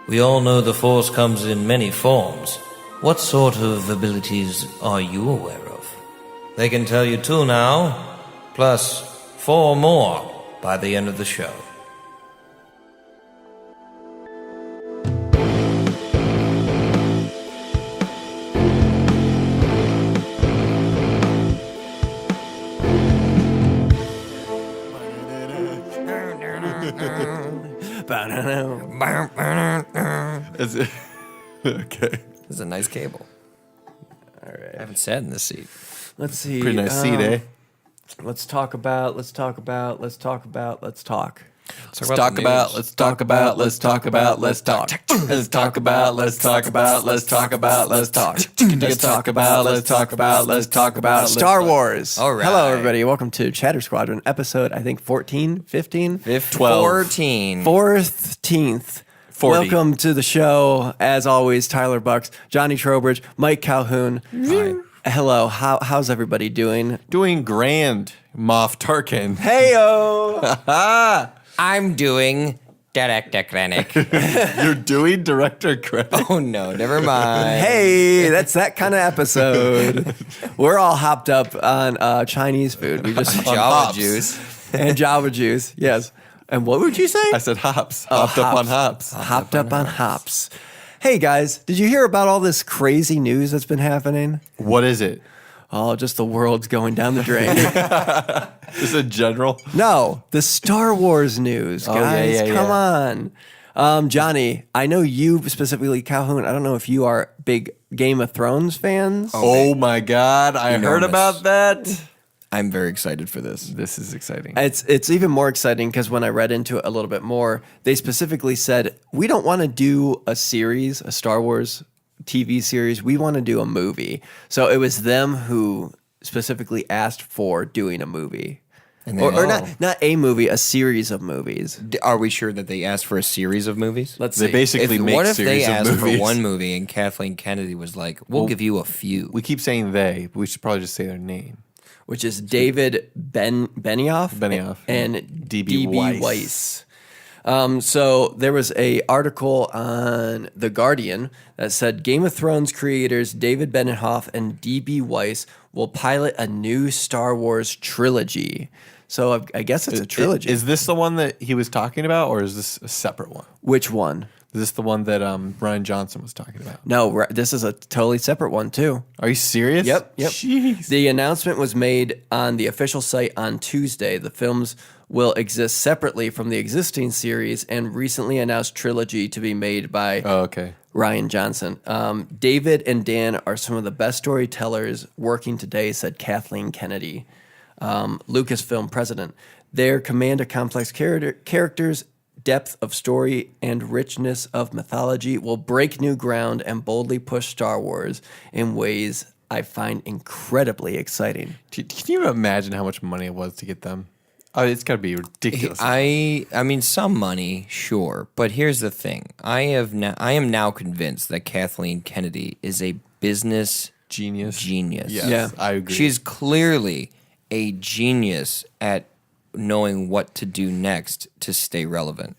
We all know the Force comes in many forms. What sort of abilities are you aware of? They can tell you 2 now, plus 4 more by the end of the show. Okay. This is a nice cable. All right. I haven't sat in this seat. Let's see. Pretty nice seat, eh? Let's talk about. Let's talk about. Let's talk about. Let's talk about. Let's talk. Let's talk about. Let's talk about. Let's talk. Let's talk about. Star Wars. All right. Hello, everybody. Welcome to Chatter Squadron, episode, I think, 14, 15? 14. 14th. 40. Welcome to the show. As always, Tyler Bucks, Johnny Trowbridge, Mike Calhoun. Hi. Hello. How's everybody doing? Doing grand, Moff Tarkin. Heyo. I'm doing Director Krennic. You're doing director credit. Oh, no, never mind. Hey, that's that kind of episode. We're all hopped up on Chinese food. We just Java hops. juice. and Java juice. Yes. And what would you say? I said hops. Hopped up on hops. Hopped up on hops. Hey guys, did you hear about all this crazy news that's been happening? What is it? Oh, just the world's going down the drain. Is it general? No, the Star Wars news, guys. yeah, Come on. Johnny, I know you specifically, Calhoun. I don't know if you are big Game of Thrones fans. Oh my God. I heard Enormous. about that. I'm very excited for this. This is exciting. It's even more exciting because when I read into it a little bit more, they specifically said, we don't want to do a series, a Star Wars TV series. We want to do a movie. So it was them who specifically asked for doing a movie. Or not a movie, a series of movies. Are we sure that they asked for a series of movies? Let's They see. basically make What if series they of asked movies. for one movie and Kathleen Kennedy was like, we'll give you a few? We keep saying they, but we should probably just say their name. Which is David Benioff and D.B. Weiss. So there was a article on The Guardian that said Game of Thrones creators David Benioff and D.B. Weiss will pilot a new Star Wars trilogy. So I guess it's a trilogy. Is this the one that he was talking about, or is this a separate one? Which one? Is this the one that Ryan Johnson was talking about? No, this is a totally separate one too. Are you serious? Yep. Jeez. The announcement was made on the official site on Tuesday. The films will exist separately from the existing series and recently announced trilogy to be made by Oh, okay. Ryan Johnson. David and Dan are some of the best storytellers working today, said Kathleen Kennedy, Lucasfilm president. Their command of complex characters, depth of story, and richness of mythology will break new ground and boldly push Star Wars in ways I find incredibly exciting. Can you imagine how much money it was to get them? Oh, it's got to be ridiculous. I mean, some money, sure, but here's the thing: I am now convinced that Kathleen Kennedy is a business Genius. Genius. Yes, Yeah. I agree. She's clearly a genius at knowing what to do next to stay relevant.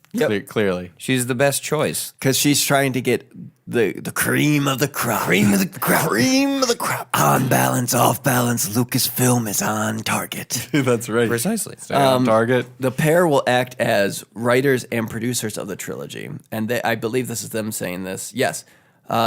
Clearly. She's the best choice. Because she's trying to get the cream of the crop. Cream of the crop. Cream of the crop. On balance, off balance, Lucasfilm is on target. That's right. Precisely. Stay on target. The pair will act as writers and producers of the trilogy. And I believe this is them saying this. Yes.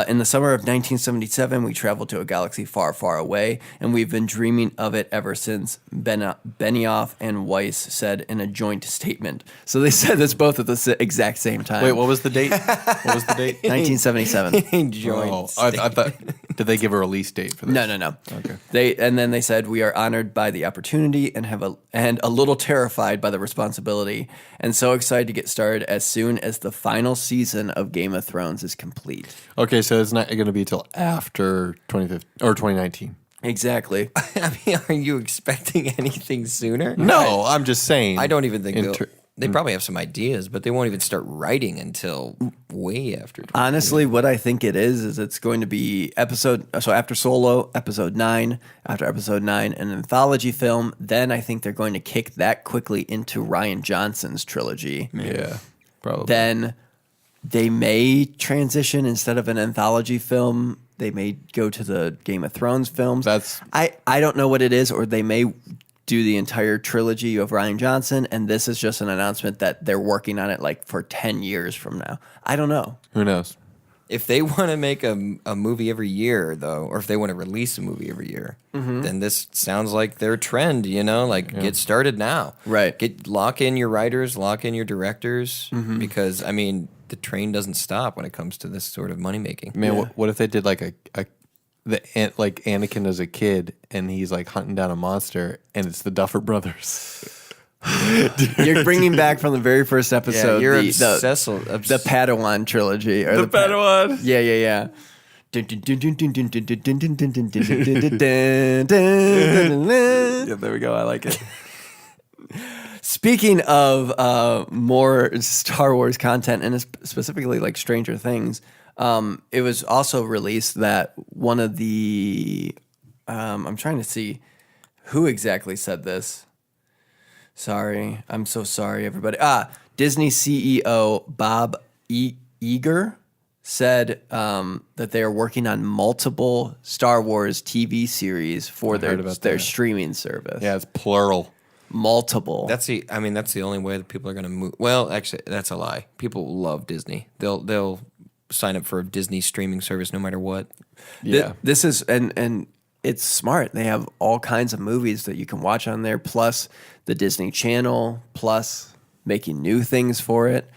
In the summer of 1977, we traveled to a galaxy far, far away, and we've been dreaming of it ever since, Benioff and Weiss said in a joint statement. So they said this both at the exact same time. Wait, what was the date? What was the date? 1977. Joint. I thought. Did they give a release date for this? No. Okay. Then they said we are honored by the opportunity and a little terrified by the responsibility, and so excited to get started as soon as the final season of Game of Thrones is complete. Okay, so it's not going to be till after 2015 or 2019. Exactly. I mean, are you expecting anything sooner? No, I'm just saying. I don't even think they probably have some ideas, but they won't even start writing until way after. Honestly, what I think it is it's going to be after Solo, episode 9, after episode 9, an anthology film. Then I think they're going to kick that quickly into Ryan Johnson's trilogy. Yeah, probably. Then They may transition instead of an anthology film. They may go to the Game of Thrones films. I don't know what it is, or they may do the entire trilogy of Rian Johnson, and this is just an announcement that they're working on it like for 10 years from now. I don't know. Who knows? If they want to make a movie every year, though, or if they want to release a movie every year, then this sounds like their trend, get started now. Right. Lock in your writers, lock in your directors, because, I mean, the train doesn't stop when it comes to this sort of money making. Man, what if they did like like Anakin as a kid and he's like hunting down a monster and it's the Duffer Brothers? You're bringing back from the very first episode you're the Padawan trilogy. Or The Padawan. Yeah. Yeah, there we go. I like it. Speaking of more Star Wars content, and specifically like Stranger Things, it was also released that one of the I'm trying to see who exactly said this. Sorry, I'm so sorry, everybody. Disney CEO Bob Iger said that they are working on multiple Star Wars TV series for their streaming service. Yeah, it's plural. Multiple. That's the only way that people are going to move. Well, actually, that's a lie. People love Disney. They'll sign up for a Disney streaming service no matter what. Yeah. This is and it's smart. They have all kinds of movies that you can watch on there, plus the Disney Channel, plus making new things for it.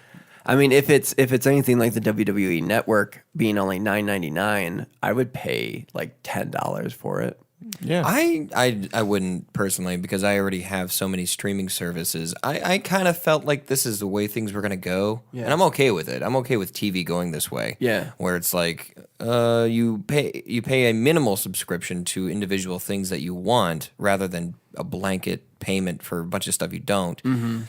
I mean, if it's anything like the WWE Network being only $9.99, I would pay like $10 for it. Yeah. I wouldn't personally, because I already have so many streaming services. I kind of felt like this is the way things were going to go. Yeah. And I'm okay with it. I'm okay with TV going this way. Yeah. Where it's like you pay a minimal subscription to individual things that you want rather than a blanket payment for a bunch of stuff you don't. Mm-hmm.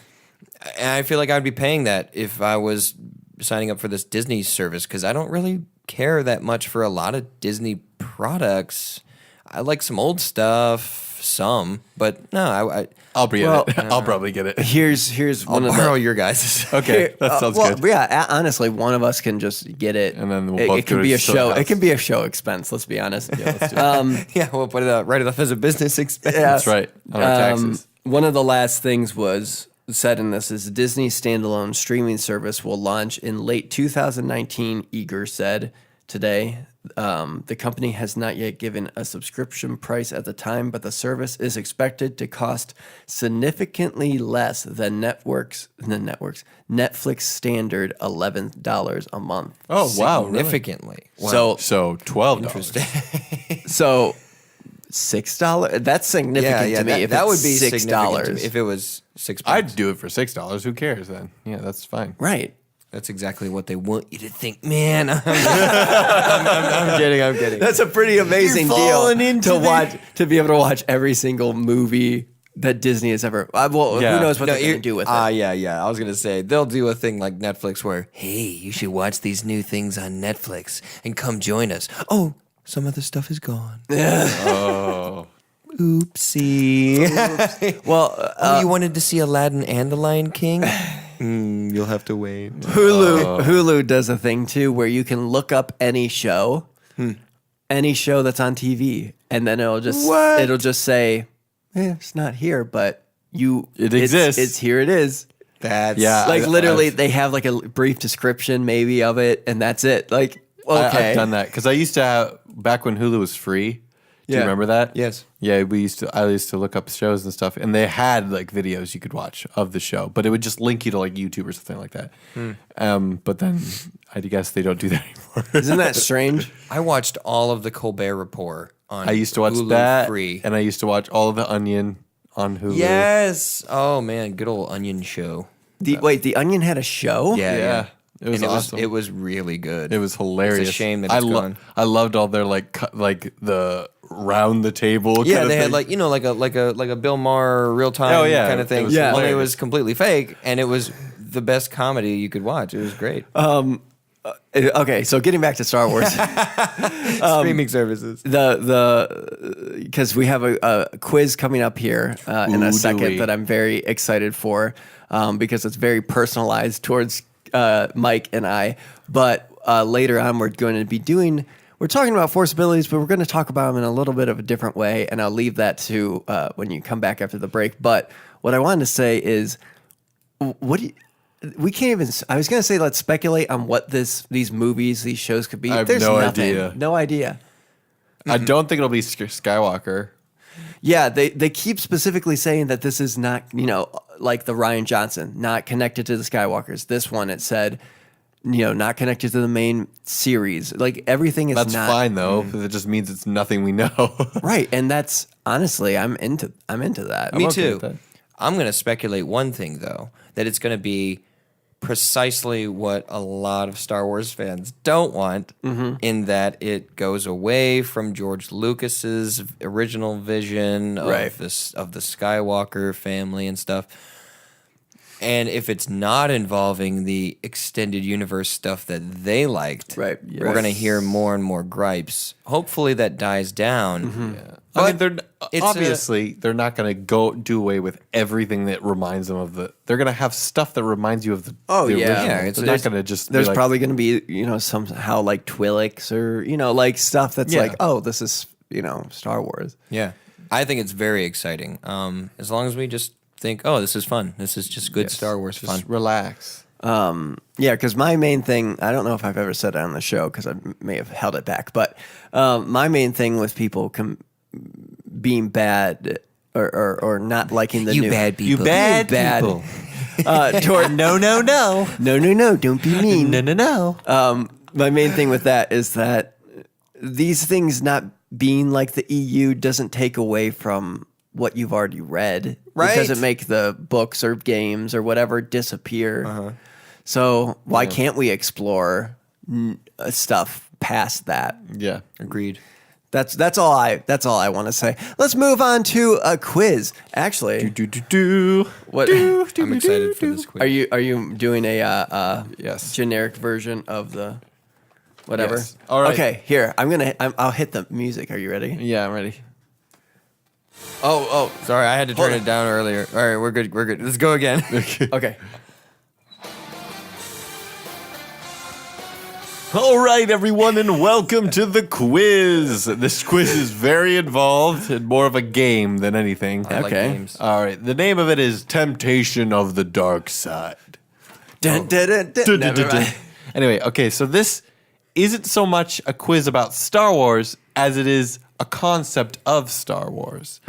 And I feel like I'd be paying that if I was signing up for this Disney service, because I don't really care that much for a lot of Disney products. I like some old stuff, but no, I'll be in it. I'll probably get it. Here's I'll one borrow of the, your guys'. Okay, that sounds good. Yeah, honestly, one of us can just get it, And then we'll both it can go be to a show. Silverhouse. It can be a show expense. Let's be honest. Yeah, let's do it. Yeah, we'll put it out, write it off as a business expense. That's right. On our taxes. One of the last things was said in this is Disney standalone streaming service will launch in late 2019. Eager said today. The company has not yet given a subscription price at the time, but the service is expected to cost significantly less than Netflix standard $11 a month. Oh, wow. Really? Significantly. Wow. So $12. Interesting. So $6. That's significant to me. That would be $6 significant to me if it was $6. I'd do it for $6. Who cares then? Yeah, that's fine. Right. That's exactly what they want you to think, man. I'm kidding. That's a pretty amazing You're deal falling into to watch, to be able to watch every single movie that Disney has ever. Yeah. Who knows what they're going to do with it? Yeah. I was going to say, they'll do a thing like Netflix where, hey, you should watch these new things on Netflix and come join us. Oh, some other stuff is gone. Oh. Oopsie. Well, you wanted to see Aladdin and The Lion King? You'll have to wait. Hulu does a thing too where you can look up any show that's on TV, and then it'll just say, it's not here, but It exists. It's here. It is. That's Literally, they have like a brief description maybe of it, and that's it. Like, okay, I've done that because I used to have, back when Hulu was free. Do you Yeah. remember that? Yes. Yeah, I used to look up shows and stuff, and they had like videos you could watch of the show, but it would just link you to like YouTube or something like that. But then I guess they don't do that anymore. Isn't that strange? I watched all of the Colbert Report on I used to watch Hulu that, free. and I used to watch all of the Onion on Hulu. Yes. Oh man, good old Onion show. The Onion had a show? Yeah. It was And awesome. It was really good. It was hilarious. It's a shame that it's gone. I loved all their like the round the table. Yeah, kind of they had thing. like a Bill Maher real time Oh, yeah. kind of thing. It was Only it hilarious. was completely fake, and it was the best comedy you could watch. It was great. Okay, so getting back to Star Wars. Streaming services. Because we have a quiz coming up here in Ooh, a do second we? that I'm very excited for because it's very personalized towards Mike and I. But later on, we're talking about force abilities, but we're going to talk about them in a little bit of a different way. And I'll leave that to when you come back after the break. But what I wanted to say is, we can't even. I was going to say let's speculate on what these movies, these shows could be. I have There's no nothing. idea. No idea. I don't think it'll be Skywalker. Yeah, they keep specifically saying that this is not, like the Rian Johnson, not connected to the Skywalkers. This one, it said, not connected to the main series. Like everything is That's not fine though, because it just means it's nothing we know. right, and that's honestly, I'm into that. Me okay too. with that. I'm going to speculate one thing though, that it's going to be precisely what a lot of Star Wars fans don't want, in that it goes away from George Lucas's original vision of Right. of the Skywalker family and stuff. And if it's not involving the extended universe stuff that they liked, Right, we're going to hear more and more gripes. Hopefully that dies down. I mean, it's obviously they're not going to go do away with everything that reminds them of the. They're going to have stuff that reminds you of the. Oh, the yeah. original. Yeah, it's- they're not going to just. There's be like, probably going to be, somehow like Twi'leks or like stuff that's Yeah. like, oh, this is Star Wars. Yeah, I think it's very exciting. As long as we just think, oh, this is fun. This is just good Star Wars just fun. relax. Yeah, because my main thing, I don't know if I've ever said it on the show because I may have held it back, but my main thing with people being bad or not liking the You new bad people. You bad bad. people. No, don't be mean. no. My main thing with that is that these things not being like the EU doesn't take away from what you've already read. Right. It doesn't make the books or games or whatever disappear. So why can't we explore stuff past that? Yeah. Agreed. That's all I want to say. Let's move on to a quiz. Actually, what I'm excited for this quiz. are you doing a Yes. generic version of the whatever? Yes. All right. Okay, here I'll hit the music. Are you ready? Yeah, I'm ready. Oh, Sorry, I had to turn Hold it down earlier. All right, we're good. Let's go again. okay. All right, everyone, and welcome to the quiz. This quiz is very involved and more of a game than anything. I like Okay. games. All right, the name of it is Temptation of the Dark Side. Dun, dun, dun, dun. Never mind. Anyway, okay, so this isn't so much a quiz about Star Wars as it is a concept of Star Wars.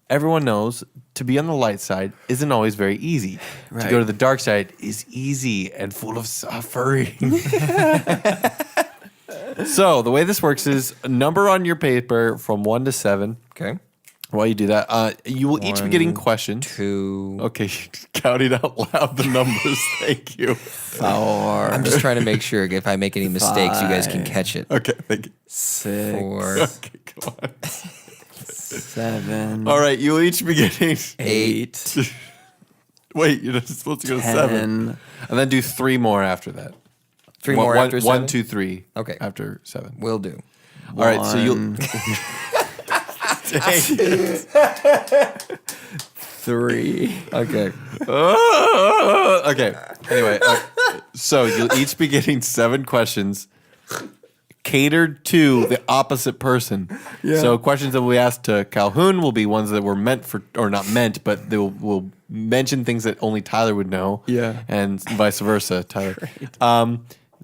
Everyone knows to be on the light side isn't always very easy. To Right. go to the dark side is easy and full of suffering. So the way this works is a number on your paper from 1 to 7. Okay. While you do that, you will each be getting questions. 2. Okay, counting out loud the numbers. Thank you. 4, I'm just trying to make sure if I make any mistakes, you guys can 5. catch it. Okay, thank you. 6, 4, Okay, come on. 7, All right, you will each be getting. 8, Wait, you're not supposed to go to 7. 10. And then do 3 more after that. 3 more after 7? 1, 2, 3. Okay. After 7. Will do. All right, so you'll. 3. Okay. Okay. Anyway, so you'll each be getting 7 questions catered to the opposite person. So questions that we asked to Calhoun will be ones that were meant for, or not meant, but they will mention things that only Tyler would know. Yeah. And vice versa, Tyler.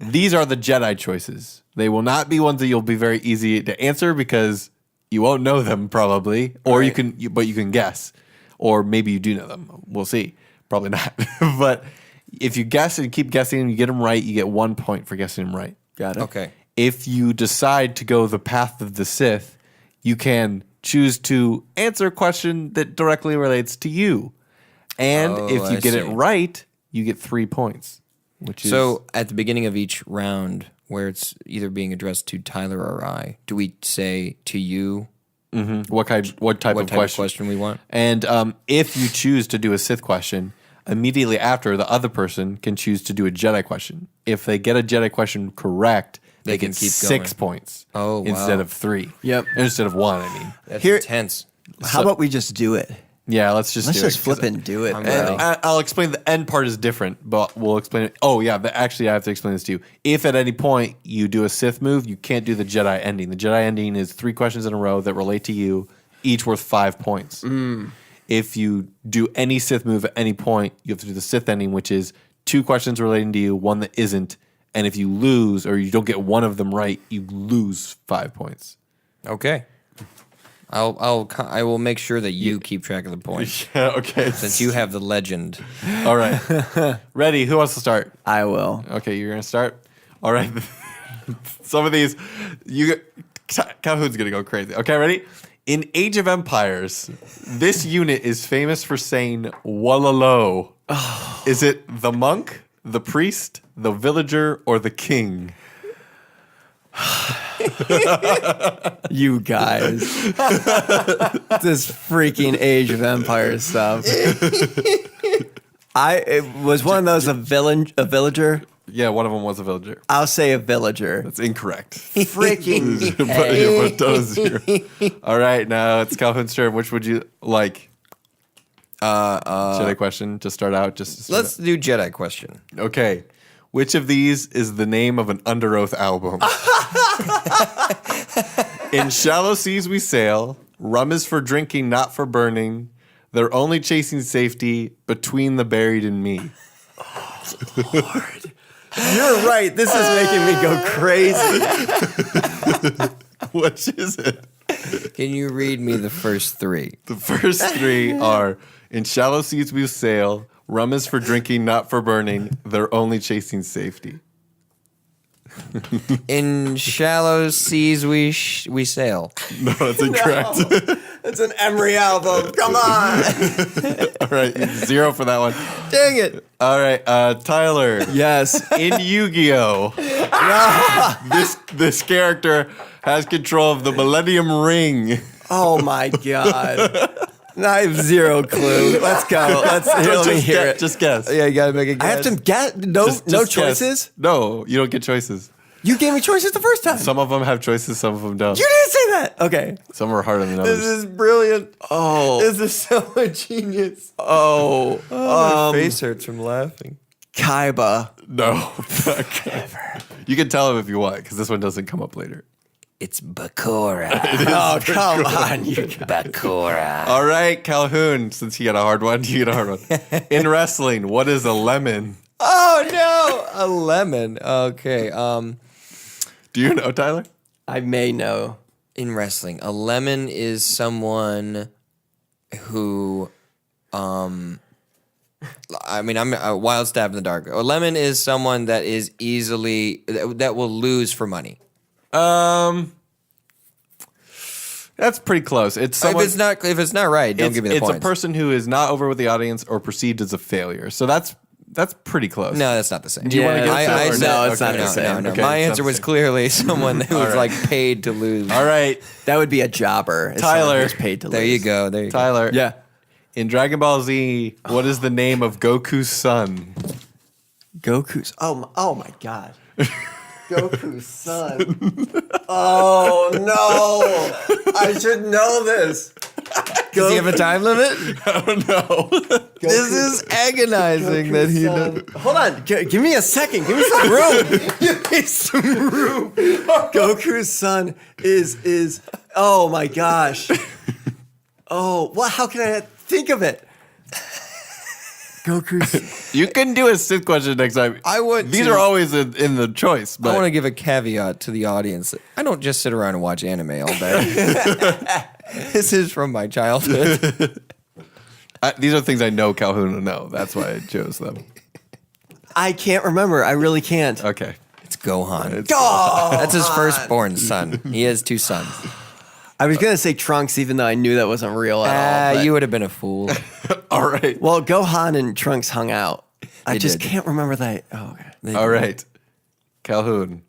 These are the Jedi choices. They will not be ones that you'll be very easy to answer because you won't know them probably, or you can, but you can guess, or maybe you do know them. We'll see. Probably not. But if you guess and keep guessing and you get them right, you get 1 point for guessing them right. Got it. Okay. If you decide to go the path of the Sith, you can choose to answer a question that directly relates to you. And Oh, if you I get it see. right, you get 3 points. Which is So at the beginning of each round, where it's either being addressed to Tyler or I, do we say to you what type what of type of question we want? And if you choose to do a Sith question, immediately after, the other person can choose to do a Jedi question. If they get a Jedi question correct, they can get keep 6 going. points. Oh, wow. Instead of 3. Yep. Instead of 1, I mean. That's Here- intense. How about we just do it? Yeah, let's just flip and do it. I'm bro. ready. I'll explain the end part is different, but we'll explain it. Oh, yeah, actually, I have to explain this to you. If at any point you do a Sith move, you can't do the Jedi ending. The Jedi ending is 3 questions in a row that relate to you, each worth 5 points. If you do any Sith move at any point, you have to do the Sith ending, which is 2 questions relating to you, 1 that isn't. And if you lose or you don't get one of them right, you lose 5 points. Okay. I will make sure that you keep track of the points Yeah, okay. since you have the legend. All right. Ready? Who wants to start? I will. Okay, you're going to start? All right. Some of these, Calhoun's going to go crazy. Okay, ready? In Age of Empires, this unit is famous for saying "Walalo." Oh. Is it the monk, the priest, the villager, or the king? You guys. This freaking Age of Empires stuff. It was one of those a villager. Yeah, one of them was a villager. I'll say a villager. That's incorrect. Freaking But all right, now it's Calhoun's turn. Which would you like? Jedi question to start out. Let's do Jedi question. Okay. Which of these is the name of an Under Oath album? In shallow seas we sail. Rum is for drinking, not for burning. They're only chasing safety. Between the buried and me. Lord. You're right. This is making me go crazy. Which is it? Can you read me the first 3? The first 3 are in shallow seas we sail. Rum is for drinking, not for burning. They're only chasing safety. In shallow seas we sail. No, that's incorrect. It's an Emery album. Come on. All right, 0 for that one. Dang it. All right, Tyler. Yes. In Yu-Gi-Oh, this character has control of the Millennium Ring. Oh my God. I have 0 clue. Let's go. Let me hear it. Just guess. Yeah, you gotta make a guess. I have to guess. No Just choices. guess. No, you don't get choices. You gave me choices the first time. Some of them have choices, some of them don't. You didn't say that. Okay. Some are harder than others. This is brilliant. Oh. This is so genius. Oh. My face hurts from laughing. Kaiba. No. You can tell him if you want, because this one doesn't come up later. It's Bakura. Oh, come on, you guys. Bakura. All right, Calhoun, since you got a hard one, you get a hard one. In wrestling, what is a lemon? Oh no, a lemon. Okay. Do you know, Tyler? I may know. In wrestling, a lemon is someone who, I mean, I'm a wild stab in the dark. A lemon is someone that is that will lose for money. That's pretty close. It's someone, if it's not right, don't give me the It's points. a person who is not over with the audience or perceived as a failure. So that's pretty close. No, that's not the same. Do you want to get Yeah, it? or no, it's Okay. not the same. No. Okay, My it's not answer the was same. clearly someone who was right. like paid to lose. All right, That would be a jobber. It's Tyler. someone who's paid to There lose. you go. There you go. Tyler. Yeah. In Dragon Ball Z, what is the name of Goku's son? Goku's. Oh my God. Goku's son. Oh no! I should know this. Does he have a time limit? I don't know. This is agonizing that he does. Hold on. Give me a second. Give me some room. Give me some room. Goku's son is. Oh my gosh. Oh, well, how can I think of it? Goku's. You can do a Sith question next time. I would. These are always in the choice. But I want to give a caveat to the audience. I don't just sit around and watch anime all day. This is from my childhood. these are things I know Calhoun will know. That's why I chose them. I can't remember. I really can't. Okay. It's Gohan. Oh, That's his firstborn son. He has 2 sons. I was gonna say Trunks, even though I knew that wasn't real at all. But- You would have been a fool. All right. Well, Gohan and Trunks hung out. I They just did. can't remember that. Oh, okay. All right. Calhoun.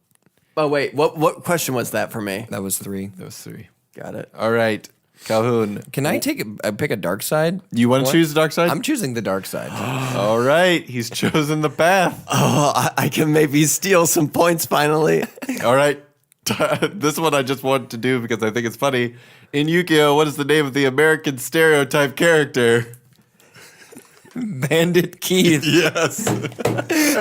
Oh wait, what question was that for me? That was 3. Those 3. Got it. All right. Calhoun. Can I pick a dark side? You want to What? choose the dark side? I'm choosing the dark side. All right. He's chosen the path. Oh, I can maybe steal some points finally. All right. This one I just want to do because I think it's funny. In Yu-Gi-Oh, what is the name of the American stereotype character? Bandit Keith. Yes.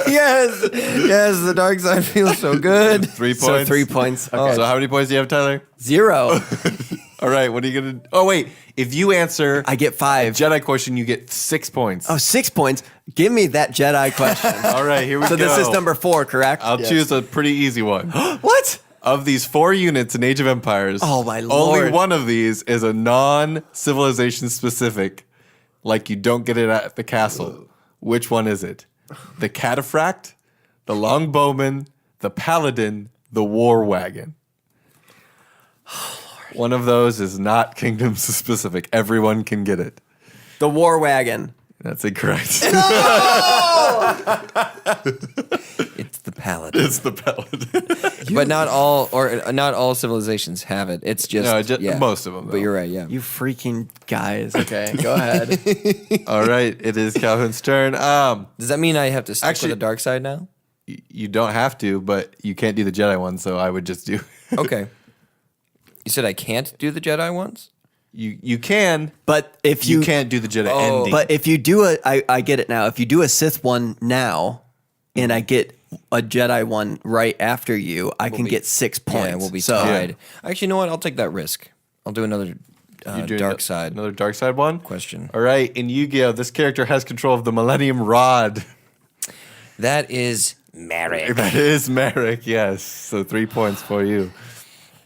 Yes, the dark side feels so good. 3 points. So 3 points. Okay. So how many points do you have, Tyler? 0. All right, what are you going to... Oh, wait. If you answer I get 5. Jedi question, you get 6 points. Oh, 6 points. Give me that Jedi question. All right, here we So go. this is number 4, correct? I'll choose a pretty easy one. What? Of these 4 units in Age of Empires, Oh, my only Lord. one of these is a non-civilization specific, like you don't get it at the castle. Which one is it? The cataphract, the longbowman, the paladin, the war wagon. One of those is not kingdom specific. Everyone can get it. The War Wagon. That's incorrect. It's the paladin. It's the paladin. But not all civilizations have it. It's just, No, most of them, But though. you're right, yeah. You freaking guys. Okay, go ahead. All right, it is Calhoun's turn. Does that mean I have to stick Actually- with the dark side now? You don't have to, but you can't do the Jedi one, so I would just do. Okay. You said I can't do the Jedi ones? You can, But if you you can't do the Jedi Oh. ending. But if you do I get it now. If you do a Sith one now, and I get a Jedi one right after you, I can get 6 points. Yeah, we'll be so, tied. Actually, you know what? I'll take that risk. I'll do another You're doing dark side another dark side one question. All right, in Yu-Gi-Oh, this character has control of the Millennium Rod. That is Merrick. That is Merrick. Yes, so 3 points for you.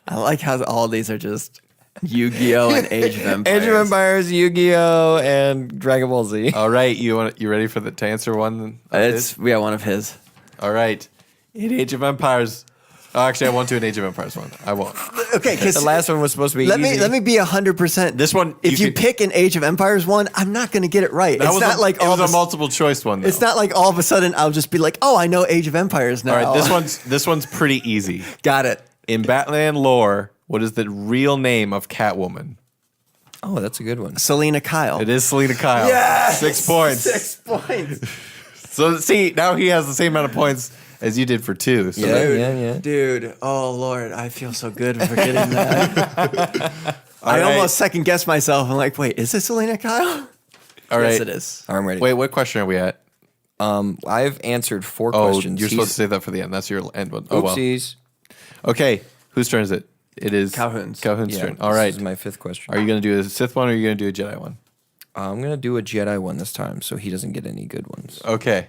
I like how all these are just Yu-Gi-Oh and Age of Empires. Age of Empires, Yu-Gi-Oh, and Dragon Ball Z. All right, you ready for to answer one? of his? We got one of his. All right. In Age of Empires. Oh, actually, I won't do an Age of Empires one. I won't. Okay, because The last one was supposed to be let easy. me be 100%. This one, if you you could- pick an Age of Empires one, I'm not going to get it right. That It's was not like it all was of a a multiple choice one. Though. It's not like all of a sudden I'll just be like, oh, I know Age of Empires now. All right, this one's pretty easy. Got it. In Batman lore, what is the real name of Catwoman? Oh, that's a good one. Selena Kyle. It is Selena Kyle. Yes! 6 points. 6 points. So see, now he has the same amount of points as you did for 2. So Yeah. Dude, oh Lord, I feel so good for getting that. I right. almost second guessed myself. I'm like, wait, is it Selena Kyle? all right. Yes, it is. I'm ready. Wait, what question are we at? I've answered 4 Oh, questions. you're supposed to say that for the end. That's your end one. Oh well. Oopsies. Okay, whose turn is it? It is Calhoun's. Calhoun's Yeah, turn. All right. This is my 5th question. Are you going to do a Sith one or are you going to do a Jedi one? I'm going to do a Jedi one this time so he doesn't get any good ones. Okay.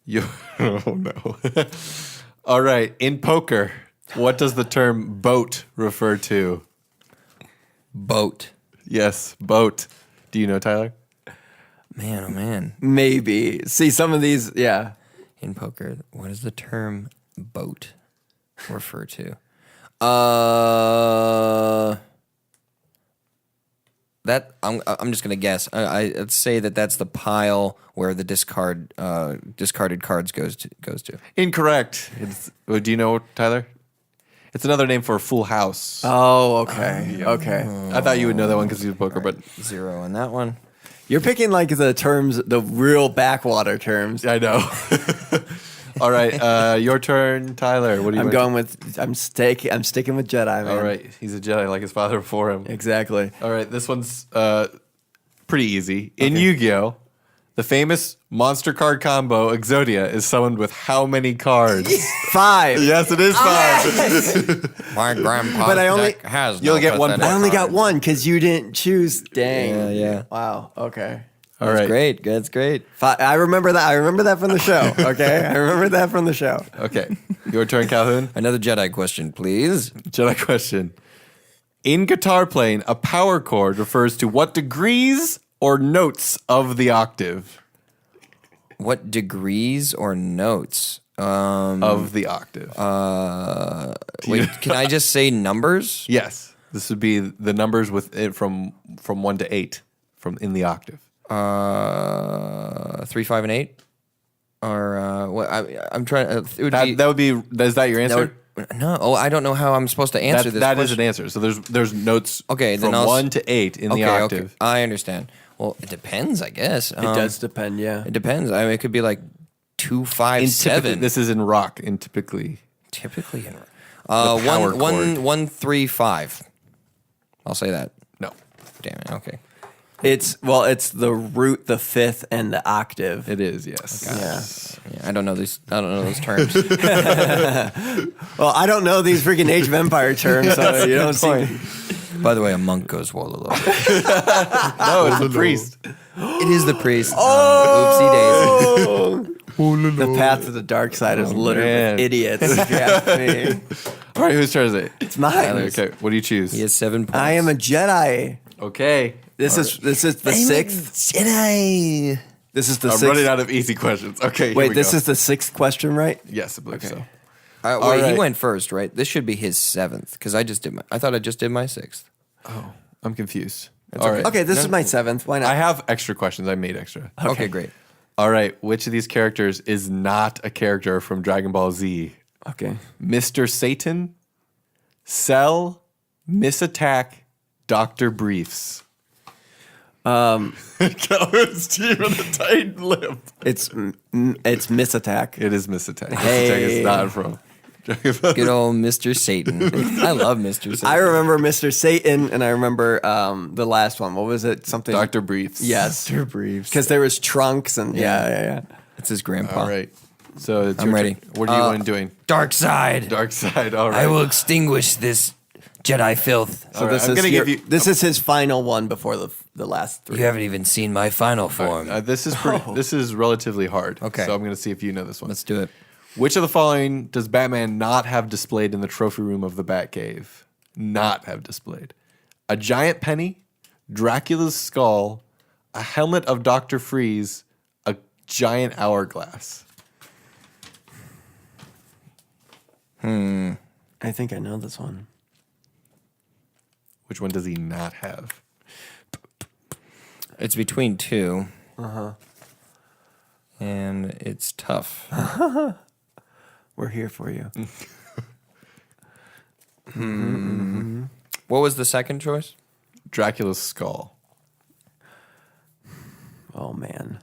You. Oh no. All right. In poker, what does the term boat refer to? Boat. Yes, boat. Do you know, Tyler? Man, oh man. Maybe. See, some of these, yeah. In poker, what does the term boat refer to? That I'm just gonna guess. I'd say that's the pile where the discarded cards goes to. Incorrect. Do you know, Tyler? It's another name for a full house. Oh, okay. Okay. I thought you would know that one because you do poker, but 0 on that one. You're picking like the terms, the real backwater terms. I know. All right, your turn, Tyler. What do you? I'm sticking with Jedi, man. All right, he's a Jedi like his father before him. Exactly. All right, this one's pretty easy. In Yu-Gi-Oh, the famous monster card combo Exodia is summoned with how many cards? 5. Yes, it is 5. My grandpa But I only- has You'll get 1 pathetic I only got cards. one because you didn't choose. Dang. Yeah. Wow. Okay. All That's right. great. That's great. I remember that. I remember that from the show. Okay. I remember that from the show. Okay, your turn, Calhoun. Another Jedi question, please. Jedi question. In guitar playing, a power chord refers to what degrees or notes of the octave? What degrees or notes? Of the octave. Wait, can I just say numbers? Yes, this would be the numbers with it from 1 to 8 from in the octave. 3, 5, and 8, or what? I'm trying. It would be. That would be. Is that your that answer? would- no. Oh, I don't know how I'm supposed to answer this. That is question. an answer. So there's notes. Okay, then from I'll 1 to 8 in the octave. Okay, I understand. Well, it depends, I guess. It does depend. Yeah. It depends. I mean, it could be like 2, 5, In 7. this is in rock. In typically, Typically, power chord. 135. I'll say that. No, Damn it. Okay. It's the root, the fifth, and the octave. it is. Yes. Yeah. Yeah, I don't know those terms. Well, I don't know these freaking Age of Empire terms, so you don't see. By the way, a monk goes Wololo. No, it's a priest. It is the priest. Oopsie daisy. The path to the dark side is littered man. with idiots. If you ask me. All right, whose turn is it? It's mine. Okay, what do you choose? He has 7 points. I am a Jedi. Okay. This is the sixth. Jedi. This is the I'm sixth. running out of easy questions. Okay, here Wait, we this go. is the sixth question, right? Yes, I believe so. Wait, All he right. went first, right? This should be his 7th because I thought I just did my 6th. I'm confused. That's All okay. right. Okay, this is my seventh. Why not? I have extra questions. I made extra. Okay, great. All right. Which of these characters is not a character from Dragon Ball Z? Okay. Mr. Satan, Cell, Miss Attack, Dr. Briefs. Calvin's team with a tight lip. It's Miss Attack. It is Miss Attack. Miss Hey. Attack is not from Dragon Ball Z. Good old Mr. Satan. I love Mr. Satan. I remember Mr. Satan, and I remember the last one. What was it? Something. Dr. Briefs. Yes. Dr. Briefs. Because there was Trunks and yeah. It's his grandpa. All right. So it's I'm your ready. turn. What are you going doing? Dark side. Dark side. All right. I will extinguish this Jedi filth. So All right, this I'm is gonna give you- this is his final one before the last three. You haven't even seen my final form. This is this is relatively hard. Okay. So I'm going to see if you know this one. Let's do it. Which of the following does Batman not have displayed in the trophy room of the Batcave? Not have displayed. A giant penny, Dracula's skull, a helmet of Dr. Freeze, a giant hourglass. I think I know this one. Which one does he not have? It's between two. And it's tough. We're here for you. What was the second choice? Dracula's skull. Oh man.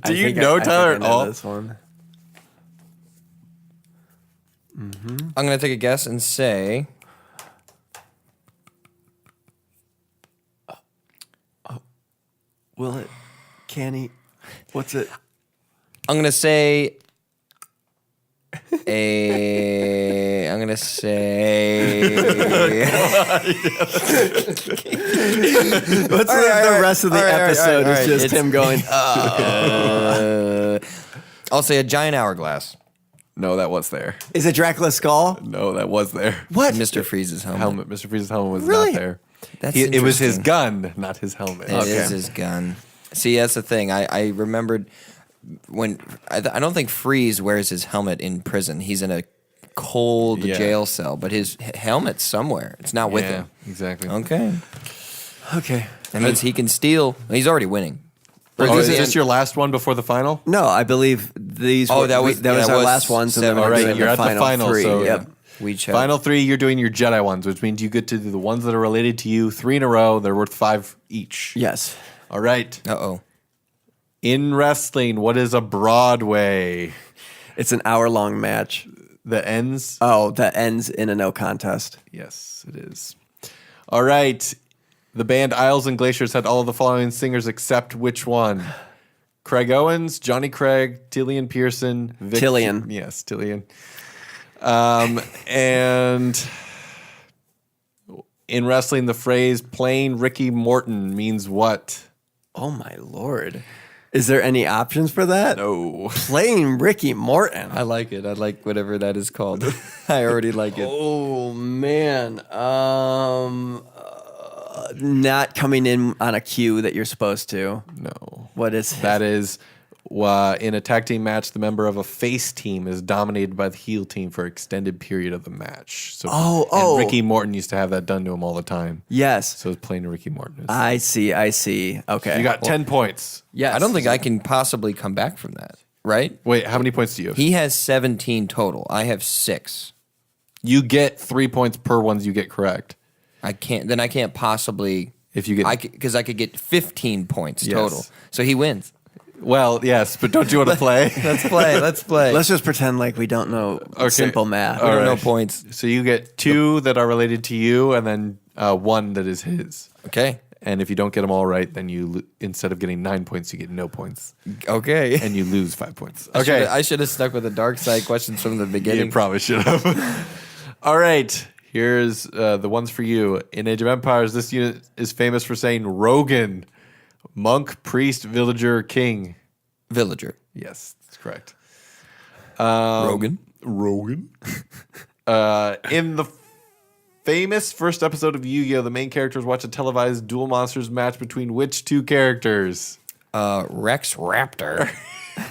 Do you know Tyler at all? This one. I'm going to take a guess and say Will it? Can he? What's it? I'm going to say I'm going to say What's the rest of the episode? all right. Is just It's- him going. I'll say a giant hourglass. No, that was there. Is it Dracula's skull? No, that was there. What? Mr. Freeze's helmet. Helmet. Mr. Freeze's helmet was Really? not there. That's It was his interesting. gun, not his helmet. It is his gun. See, that's the thing. I remembered when I don't think Freeze wears his helmet in prison. He's in a cold Yeah. jail cell, but his helmet's somewhere. It's not with him. Exactly. Okay, Okay. that means he can steal. He's already winning. Oh, is Is it- this your last one before the final? No, I believe these. Oh, were, that was- that was that our was last ones, and then 7. we're All right, doing you're the at the final final, three. so- Yep. We check. Final 3, you're doing your Jedi ones, which means you get to do the ones that are related to you 3 in a row. They're worth 5 each. Yes. All right. Uh-oh. In wrestling, what is a Broadway It's an hour-long match. that ends? Oh, that ends in a no contest. Yes, it is. All right. The band Isles and Glaciers had all of the following singers except which one? Craig Owens, Johnny Craig, Tillian Pearson, Tillian. Yes, Tillian. And in wrestling, the phrase "playing Ricky Morton" means what? Oh my lord. Is there any options for that? No. Playing Ricky Morton. I like it. I like whatever that is called. I already like it. Oh man. Not coming in on a cue that you're supposed to. No. What is That is, in a tag team match, the member of a face team is dominated by the heel team for an extended period of the match. So, and Ricky Morton used to have that done to him all the time. Yes. So it's playing Ricky Morton. I see. Okay. You got 10 points. Yes. I don't think I can possibly come back from that, right? Wait, how many points do you have? He has 17 total. I have 6. You get 3 points per ones you get correct. I can't possibly If you get- because I could get 15 points Yes. total. So he wins. Well, yes, but don't you want to play? Let's play. Let's play. Let's just pretend like we don't know simple math. We don't know right. points. So you get 2 that are related to you, and then 1 that is his. Okay. And if you don't get them all right, then you instead of getting 9 points, you get no points, Okay. and you lose 5 points. Okay. I should have stuck with the dark side questions from the beginning. You probably should have. All right. Here's the ones for you. In Age of Empires, this unit is famous for saying Rogan. Monk, priest, villager, king. Villager. Yes, that's correct. Rogan. Rogan. In the famous first episode of Yu-Gi-Oh!, the main characters watch a televised Duel Monsters match between which 2 characters? Rex Raptor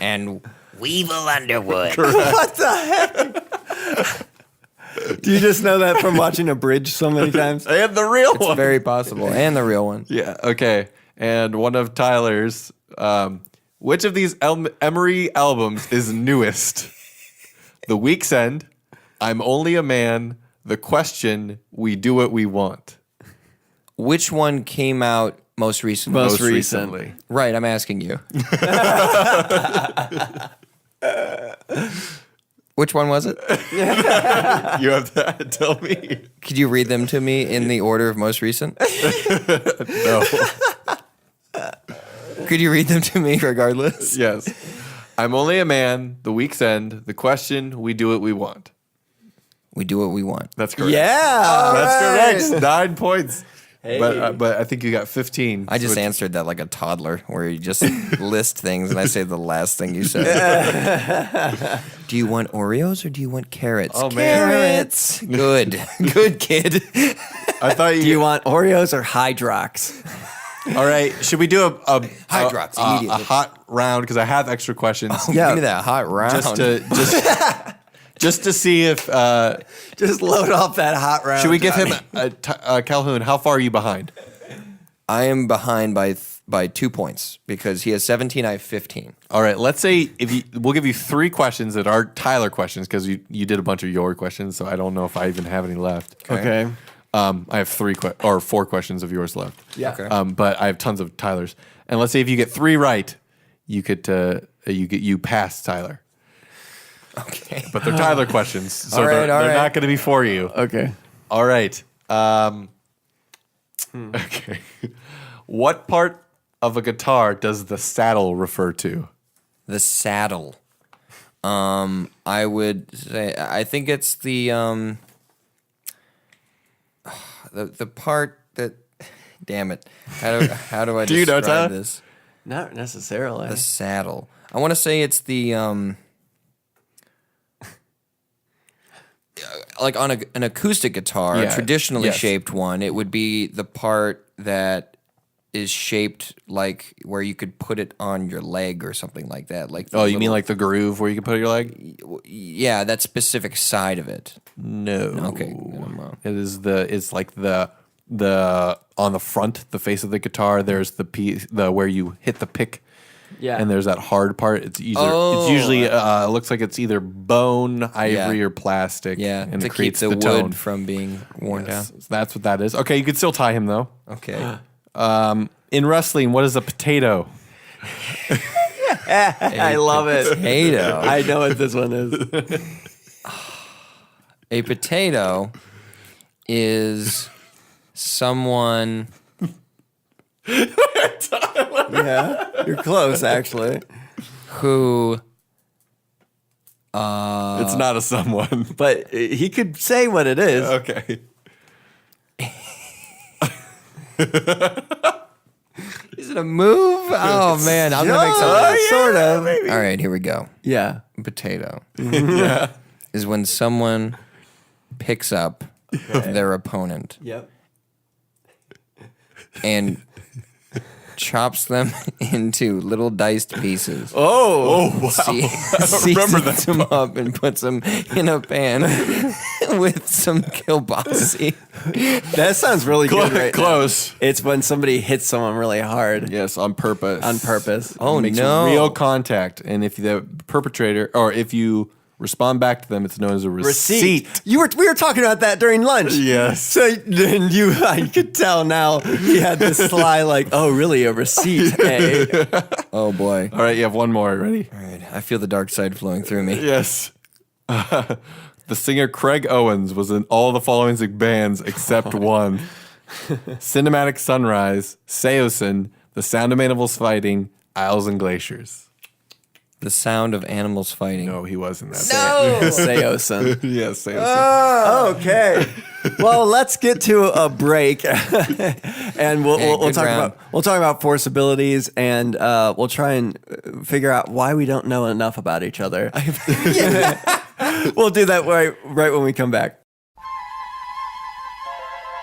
and Weevil Underwood. What the heck? Do you just know that from watching a bridge so many times? And the real one. Very possible. And the real one. Yeah, okay. And one of Tyler's. Which of these Emery albums is newest? The Week's End, I'm Only a Man, The Question, We Do What We Want. Which one came out most recently? Most recently. Right, I'm asking you. Which one was it? You have to tell me. Could you read them to me in the order of most recent? No. Could you read them to me regardless? Yes. I'm Only a Man, The Week's End, The Question, We Do What We Want. We do what we want. That's correct. Yeah. That's correct. 9 points. Hey. But I think you got 15. I just answered that like a toddler, where you just list things and I say the last thing you said. Do you want Oreos or do you want carrots? Oh, man. Carrots. Good. Good kid. I thought Do you want Oreos or Hydrox? All right. Should we do a Hydrox a immediately. hot round? Because I have extra questions. Yeah. Give me that hot round. Just to see if Just load off that hot round. should we give him Calhoun? How far are you behind? I am behind by 2 points because he has 17, I have 15. All right. Let's say we'll give you 3 questions that are Tyler questions because you did a bunch of your questions, so I don't know if I even have any left. Okay. I have 4 questions of yours left. Yeah. Okay. But I have tons of Tyler's. And let's say if you get 3 right, you could you pass Tyler. Okay. But they're Tyler questions, so All right, they're all right. not going to be for you. Okay. All right. Okay. What part of a guitar does the saddle refer to? The saddle. I would say I think it's the part that. Damn it! How do I Do you know, describe Tyler? this? Not necessarily. The saddle. I want to say it's the like on an acoustic guitar, Yeah, a traditionally yes. shaped one. It would be the part that is shaped like where you could put it on your leg or something like that. Like the Oh, you mean little- like the groove where you can put your leg? yeah, that specific side of it. No. Okay, I'm wrong. It's like the on the front, the face of the guitar. There's the piece, where you hit the pick. Yeah. And there's that hard part. It's Oh. it's usually it looks like it's either bone, ivory, Yeah. or plastic. Yeah, and to it keep creates the wood tone. from being worn Yes, down. that's what that is. Okay, you could still tie him though. Okay. In wrestling, what is a potato? I love it. Potato. I know what this one is. A potato is someone. Yeah. You're close, actually. Who It's not a someone. But he could say what it is. Okay. is it a move? Oh man, I'm gonna make something. Sort of. All right, here we go. Yeah. Potato. Yeah, is when someone picks up their opponent Yep. and chops them into little diced pieces. Oh. Wow. Seasons them up and puts them in a pan with some kielbasa. That sounds really good right now. Close. It's when somebody hits someone really hard Yes, on purpose. on purpose. Oh Makes no! real contact, and if the perpetrator, or if you respond back to them. It's known as a receipt. We were talking about that during lunch. Yes. So then I could tell now he had this sly like, oh, really, a receipt? Eh? Oh boy. All right, you have one more. Ready? All right. I feel the dark side flowing through me. Yes. The singer Craig Owens was in all the following bands except one. Cinematic Sunrise, Seosin, The Sound of Animals Fighting, Isles and Glaciers. The sound of animals fighting. No, he wasn't that. No, Seosin. Yes, Seosin. Oh, okay. Well, let's get to a break, and we'll talk about force abilities, and we'll try and figure out why we don't know enough about each other. We'll do that right when we come back.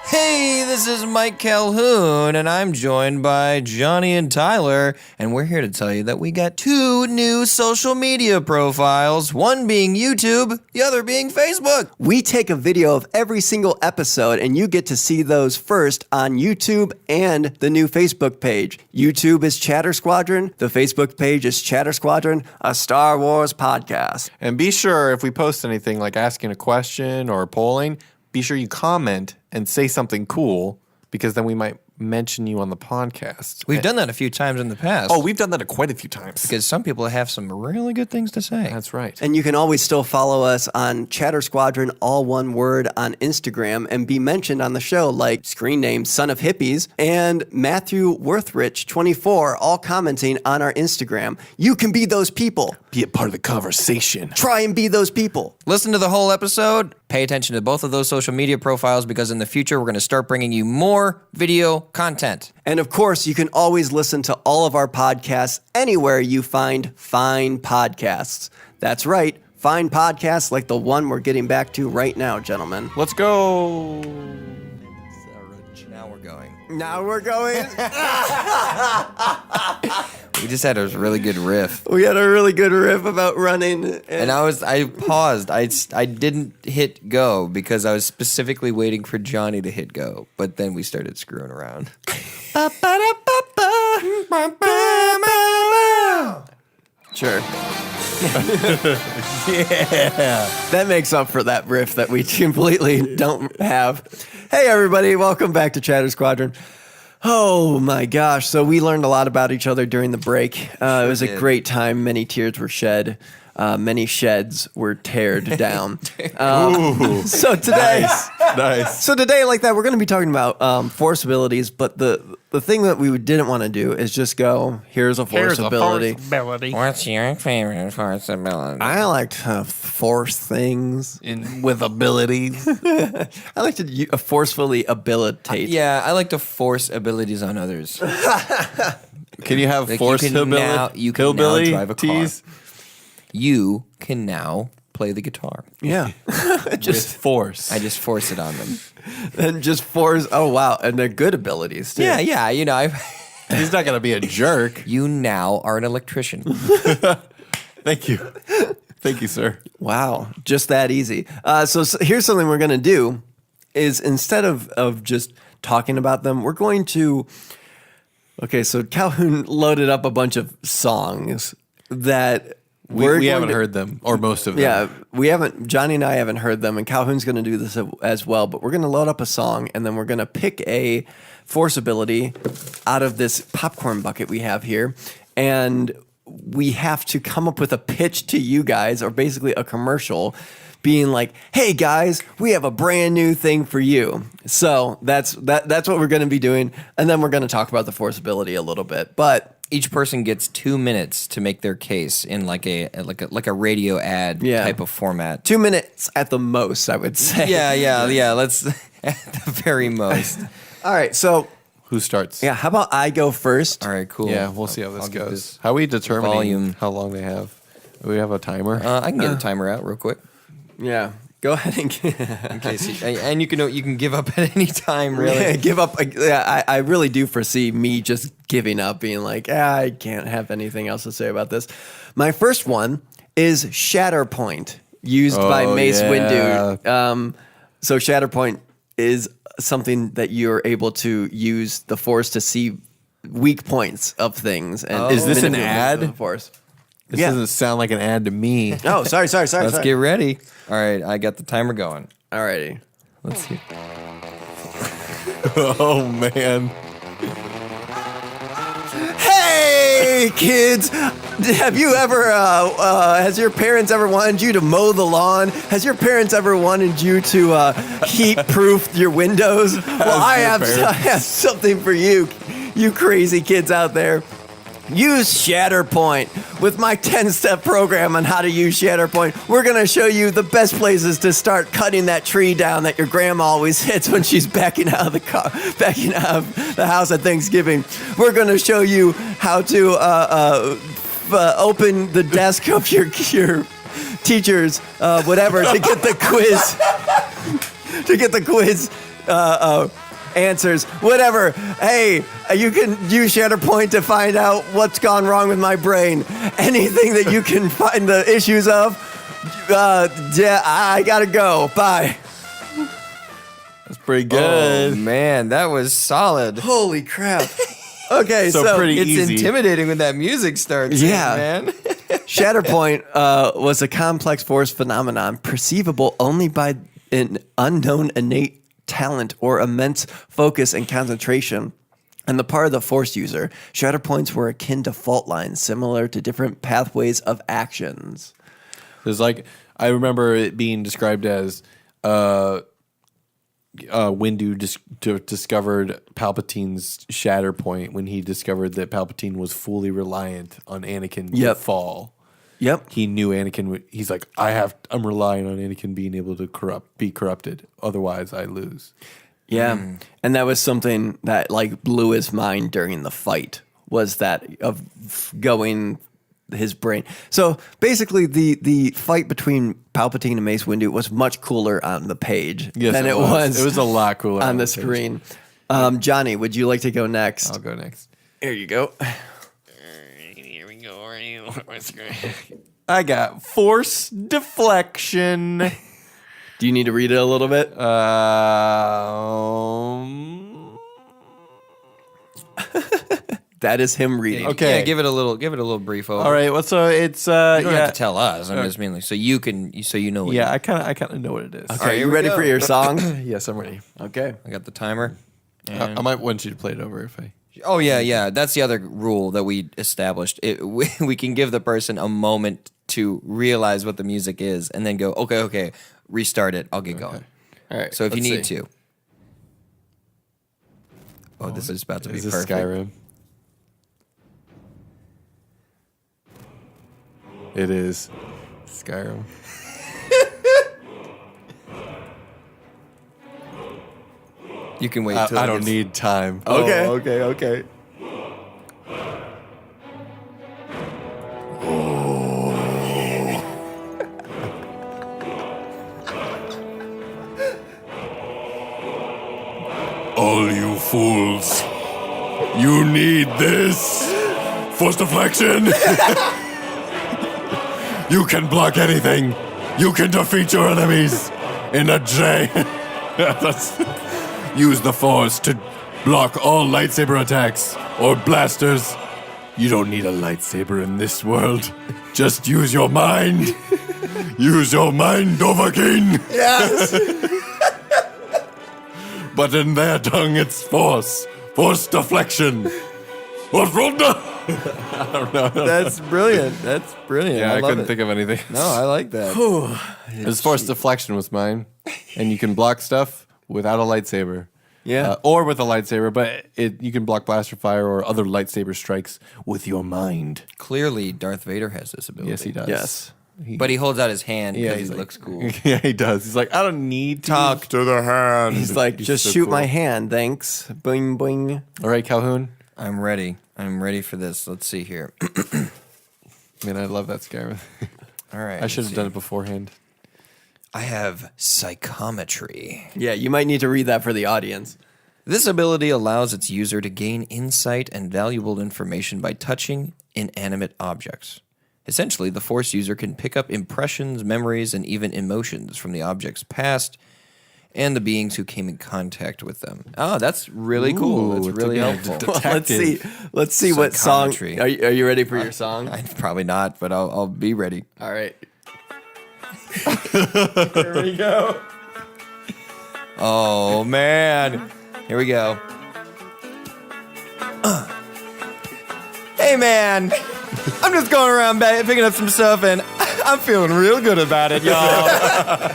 Hey, this is Mike Calhoun, and I'm joined by Johnny and Tyler, and we're here to tell you that we got 2 new social media profiles, one being YouTube, the other being Facebook. We take a video of every single episode, and you get to see those first on YouTube and the new Facebook page. YouTube is Chatter Squadron. The Facebook page is Chatter Squadron, a Star Wars podcast. And be sure if we post anything like asking a question or polling, be sure you comment and say something cool because then we might mention you on the podcast. We've done that a few times in the past. Oh, we've done that quite a few times. because some people have some really good things to say. That's right. And you can always still follow us on Chatter Squadron, all one word, on Instagram and be mentioned on the show, like screen name Son of Hippies and Matthew Worthrich 24, all commenting on our Instagram. You can be those people. Be a part of the conversation. Try and be those people. Listen to the whole episode. Pay attention to both of those social media profiles because in the future we're going to start bringing you more video content. And of course, you can always listen to all of our podcasts anywhere you find fine podcasts. That's right, fine podcasts like the one we're getting back to right now, gentlemen. Let's go. Now we're going. Now we're going. We just had a really good riff. We had a really good riff about running. And I paused. I didn't hit go because I was specifically waiting for Johnny to hit go. But then we started screwing around. Sure. Yeah. That makes up for that riff that we completely don't have. Hey, everybody. Welcome back to Chatter Squadron. Oh, my gosh. So we learned a lot about each other during the break. It was a great time. Many tears were shed. Many sheds were teared down. So today... Nice. So today, like that, we're going to be talking about force abilities, but the thing that we didn't want to do is just go, here's a force ability. What's your favorite force ability? I like to force things. With abilities. I like to forcefully abilitate. Yeah, I like to force abilities on others. Can you have Like force you can now hillbilly drive a car. tees? You can now play the guitar. Yeah. Just force. I just force it on them. And just force. Oh, wow. And they're good abilities, too. Yeah. You know, He's not going to be a jerk. you now are an electrician. Thank you. Thank you, sir. Wow. Just that easy. So here's something we're going to do is instead of just talking about them, we're going to... Okay, so Calhoun loaded up a bunch of songs that... We haven't heard them, or most of them. Yeah, we haven't. Johnny and I haven't heard them, and Calhoun's going to do this as well. But we're going to load up a song, and then we're going to pick a force ability out of this popcorn bucket we have here, and we have to come up with a pitch to you guys, or basically a commercial, being like, "Hey guys, we have a brand new thing for you." So that's what we're going to be doing, and then we're going to talk about the force ability a little bit, but. Each person gets 2 minutes to make their case in like a radio ad type of format. 2 minutes at the most, I would say. Yeah. Let's at the very most. All right, so Who starts? yeah, how about I go first? All right, cool. Yeah, we'll see how this I'll give goes. this How are we determining volume. how long they have? Do we have a timer? I can get a timer out real quick. Yeah, go ahead and In case and you can give up at any time, really. give up. Yeah, I really do foresee me just giving up, being like, I can't have anything else to say about this. My first one is Shatterpoint, used by Mace Windu. So Shatterpoint is something that you're able to use the Force to see weak points of things. And Is this an manipulate ad? the Force. This Yeah. doesn't sound like an ad to me. Oh, sorry. Let's get ready. All right, I got the timer going. Alrighty. Let's see. Oh man. Hey, kids! Have you ever, has your parents ever wanted you to mow the lawn? Has your parents ever wanted you to heat-proof your windows? Well, I have something for you, you crazy kids out there. Use Shatterpoint. With my 10-step program on how to use Shatterpoint, we're going to show you the best places to start cutting that tree down that your grandma always hits when she's backing out of the house at Thanksgiving. We're going to show you how to open the desk of your teachers, whatever, to get the quiz. Answers, whatever. Hey, you can use Shatterpoint to find out what's gone wrong with my brain. Anything that you can find the issues of, yeah, I gotta go. Bye. That's pretty good. Oh, man, that was solid. Holy crap. Okay, so pretty It's easy. intimidating when that music starts. Yeah. man. Shatterpoint was a complex force phenomenon perceivable only by an unknown innate talent or immense focus and concentration on the part of the force user. Shatterpoints were akin to fault lines, similar to different pathways of actions. There's like, I remember it being described as Windu discovered Palpatine's Shatterpoint when he discovered that Palpatine was fully reliant on Anakin to Yep. fall. Yep. He knew Anakin. He's like, I'm relying on Anakin being able to be corrupted. Otherwise, I lose. Yeah. And that was something that like blew his mind during the fight, was that of going his brain. So basically the fight between Palpatine and Mace Windu was much cooler on the page than it was. It was a lot cooler on the page. screen. Johnny, would you like to go next? I'll go next. Here you go. Here we go. I got force deflection. Do you need to read it a little bit? That is him reading. Okay. Yeah, give it a little brief over. All right. Well, so it's You don't yeah, have to tell us. I'm just mainly so you know. What yeah. I kind of know what it is. Okay, here you we ready go. for your song? Yes, I'm ready. Okay. I got the timer. I might want you to play it over if I. Oh yeah. That's the other rule that we established. We can give the person a moment to realize what the music is, and then go, okay, restart it. I'll get going. All right. So if you let's need see. to. Oh, this is about to be Is this perfect. Skyrim? It is Skyrim. You can wait till I it don't gets- need time. Okay. Okay. All you fools, you need this force deflection. You can block anything. You can defeat your enemies in a J. Use the force to block all lightsaber attacks or blasters. You don't need a lightsaber in this world. Just use your mind. Use your mind, Dovahkiin. Yes. But in their tongue, it's force. Force deflection. Force ronda. I don't know. That's brilliant. That's brilliant. Yeah, I love couldn't it. think of anything. No, I like that. It's force deflection was mine. And you can block stuff without a lightsaber. Yeah. Or with a lightsaber, but you can block blaster fire or other lightsaber strikes with your mind. Clearly, Darth Vader has this ability. Yes, he does. Yes. But he holds out his hand because he's he like- looks cool. Yeah, he does. He's like, I don't need to Talk to the hand. He's like, just so shoot cool. my hand, thanks. Boing, boing. All right, Calhoun. I'm ready. I'm ready for this. Let's see here. Man, I love that Skyrim. All right. I should have done it beforehand. I have psychometry. Yeah, you might need to read that for the audience. This ability allows its user to gain insight and valuable information by touching inanimate objects. Essentially, the Force user can pick up impressions, memories, and even emotions from the object's past and the beings who came in contact with them. Oh, that's really cool. Ooh, That's it's really like a helpful. Let's see what song. Psychometry. Are you ready for your song? Probably not, but I'll be ready. All right. Here we go. Oh, man. Here we go. Hey, man. I'm just going around picking up some stuff, and I'm feeling real good about it, y'all.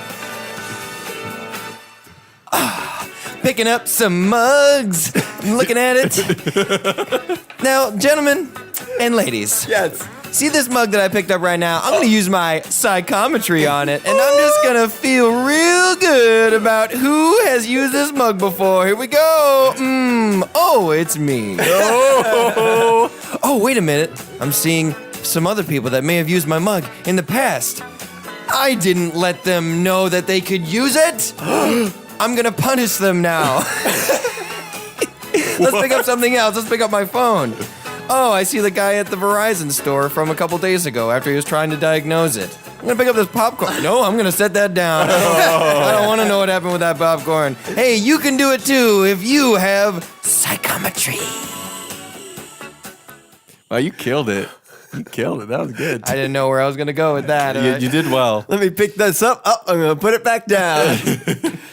Picking up some mugs and looking at it. Now, gentlemen and ladies. Yes. See this mug that I picked up right now? I'm going to use my psychometry on it, and I'm just going to feel real good about who has used this mug before. Here we go. Oh, it's me. Oh, wait a minute. I'm seeing some other people that may have used my mug in the past. I didn't let them know that they could use it. I'm going to punish them now. Let's pick up something else. Let's pick up my phone. Oh, I see the guy at the Verizon store from a couple days ago after he was trying to diagnose it. I'm going to pick up this popcorn. No, I'm going to set that down. I don't want to know what happened with that popcorn. Hey, you can do it too if you have psychometry. Wow, you killed it. You killed it. That was good. I didn't know where I was going to go with that. You did well. Let me pick this up. Oh, I'm going to put it back down.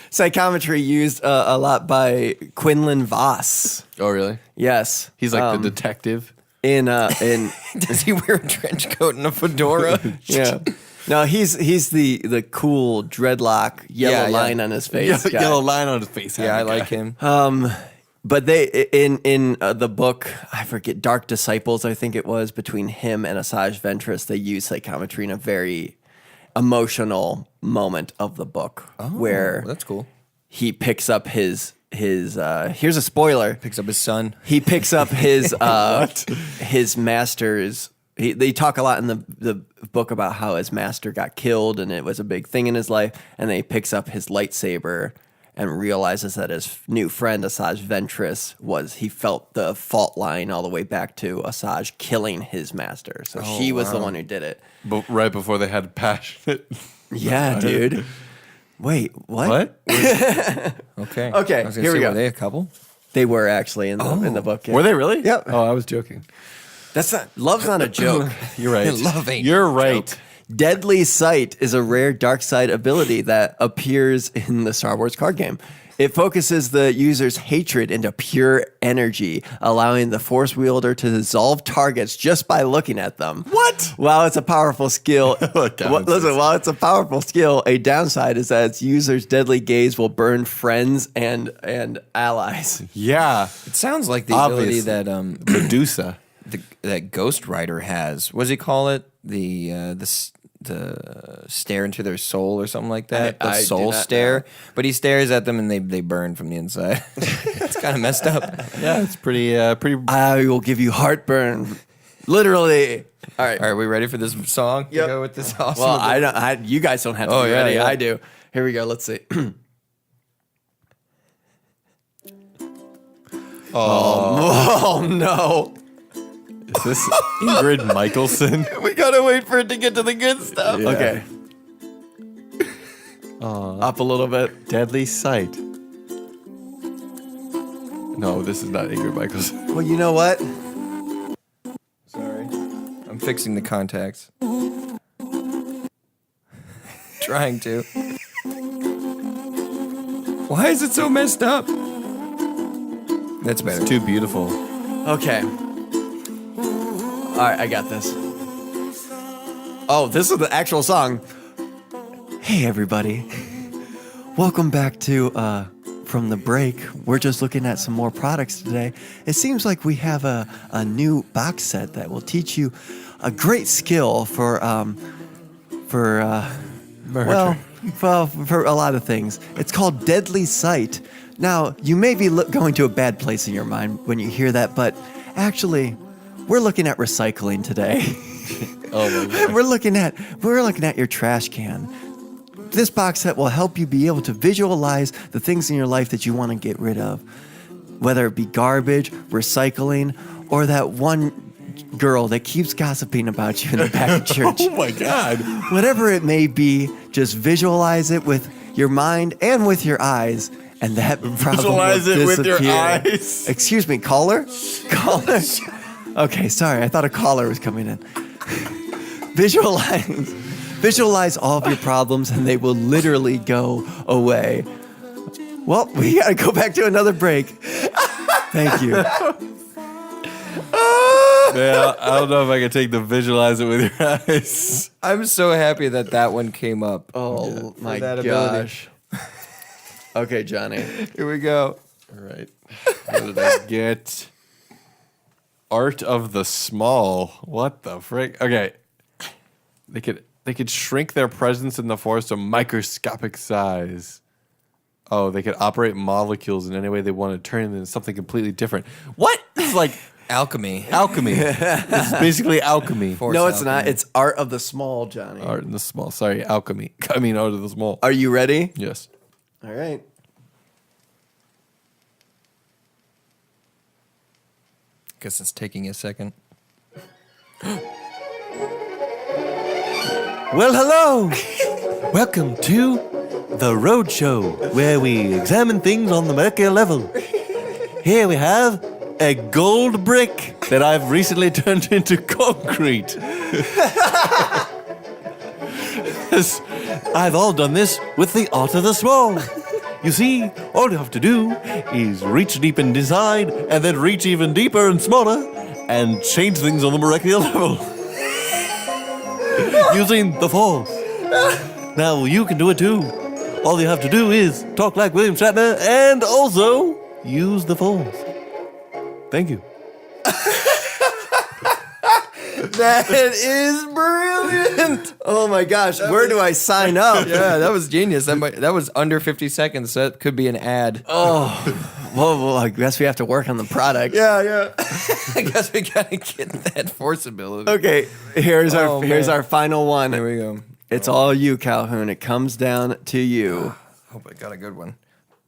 Psychometry used a lot by Quinlan Voss. Oh, really? Yes. He's like the detective. In Does he wear a trench coat and a fedora? yeah. No, he's the cool dreadlock yellow line on his face. guy. Yellow line on his face. Yeah, I like him. But they in the book, I forget, Dark Disciples, I think it was, between him and Asajj Ventress, they use psychometry in a very emotional moment of the book where that's cool. he picks up his here's a spoiler. Picks up his son. He picks up his his master's. They talk a lot in the book about how his master got killed and it was a big thing in his life. And then he picks up his lightsaber and realizes that his new friend Asajj Ventress he felt the fault line all the way back to Asajj killing his master. So she was the one who did it. But right before they had passionate. Yeah, dude. Wait, what? What? Okay. Okay, I was gonna here we say, go. Were they a couple? They were actually in the book. Yeah. Were they really? Yep. Oh, I was joking. That's not love's not a joke. You're right. Love ain't You're no right. joke. Deadly Sight is a rare dark side ability that appears in the Star Wars card game. It focuses the user's hatred into pure energy, allowing the Force wielder to dissolve targets just by looking at them. What? While it's a powerful skill, Listen, while it's a powerful skill, a downside is that its user's deadly gaze will burn friends and allies. Yeah. It sounds like the ability Obviously. that Medusa. that Ghost Rider has. What does he call it? The stare into their soul or something like that. The I do soul not stare. know. But he stares at them and they burn from the inside. It's kind of messed up. Yeah, it's pretty. I will give you heartburn, literally. All right. All right, we ready for this song? Yep. To go with this awesome. Well, I don't. You guys don't have to Oh, be yeah, ready. yeah. I do. Here we go. Let's see. Oh no! Is this Ingrid Michaelson? We gotta wait for it to get to the good stuff. Yeah. Okay. Up a little bit. Deadly Sight. No, this is not Ingrid Michaelson. Well, you know what? Sorry. I'm fixing the contacts. Trying to. Why is it so messed up? That's better. It's too beautiful. Okay. All right, I got this. Oh, this is the actual song. Hey, everybody. Welcome back to From the Break. We're just looking at some more products today. It seems like we have a new box set that will teach you a great skill for for a lot of things. It's called Deadly Sight. Now, you may be going to a bad place in your mind when you hear that, but actually, we're looking at recycling today. Oh my God. We're looking at your trash can. This box set will help you be able to visualize the things in your life that you want to get rid of, whether it be garbage, recycling, or that one girl that keeps gossiping about you in the back of church. Oh my God. Whatever it may be, just visualize it with your mind and with your eyes, and that problem Visualize will it with your disappear. eyes. Excuse me, caller? Caller? Okay, sorry. I thought a caller was coming in. Visualize all of your problems, and they will literally go away. Well, we gotta go back to another break. Thank you. Yeah, I don't know if I can take the visualize it with your eyes. I'm so happy that one came up. Oh my that gosh. Okay, Johnny. Here we go. All right. What did I get? Art of the small. What the frick? Okay. They could shrink their presence in the force to microscopic size. Oh, they could operate molecules in any way they want to turn them into something completely different. What? This is like Alchemy. This is basically alchemy. Force No, it's alchemy. not. It's art of the small, Johnny. Art in the small. Sorry, alchemy. I mean, art of the small. Are you ready? Yes. All right. Guess it's taking a second. Well, hello. Welcome to the Road Show, where we examine things on the molecular level. Here we have a gold brick that I've recently turned into concrete. Yes, I've all done this with the art of the small. You see, all you have to do is reach deep and inside, and then reach even deeper and smaller, and change things on the molecular level. Using the force. Now you can do it too. All you have to do is talk like William Shatner and also use the force. Thank you. That is brilliant. Oh my gosh. Where do I sign up? Yeah, that was genius. That was under 50 seconds. So that could be an ad. Well, I guess we have to work on the product. Yeah. I guess we gotta get that force ability. Okay, here's Oh, man. our final one. Here we go. It's all you, Calhoun. It comes down to you. Hope I got a good one.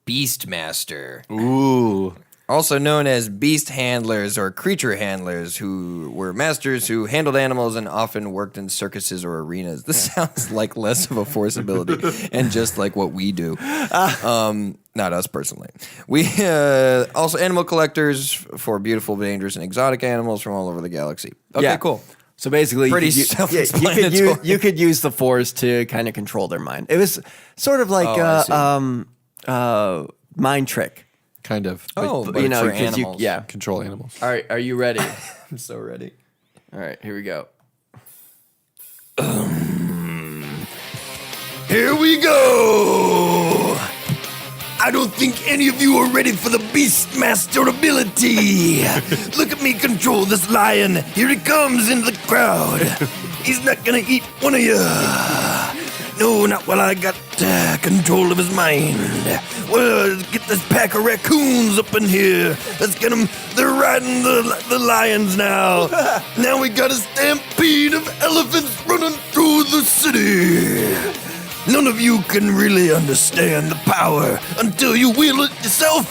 Beastmaster. Ooh. Also known as beast handlers or creature handlers, who were masters who handled animals and often worked in circuses or arenas. This sounds like less of a force ability and just like what we do. Not us personally. We also animal collectors for beautiful, dangerous, and exotic animals from all over the galaxy. Okay, Yeah. cool. So basically, Pretty you self-explanatory. you could use the force to kind of control their mind. It was sort of like mind trick. Kind of. Oh, but you know, for 'cause animals. yeah. Control animals. All right, are you ready? I'm so ready. All right, here we go. Here we go! I don't think any of you are ready for the Beastmaster ability. Look at me control this lion. Here he comes into the crowd. He's not gonna eat one of you. No, not while I got control of his mind. Well, let's get this pack of raccoons up in here. Let's get them. They're riding the lions now. Now we got a stampede of elephants running through the city. None of you can really understand the power until you wield it yourself.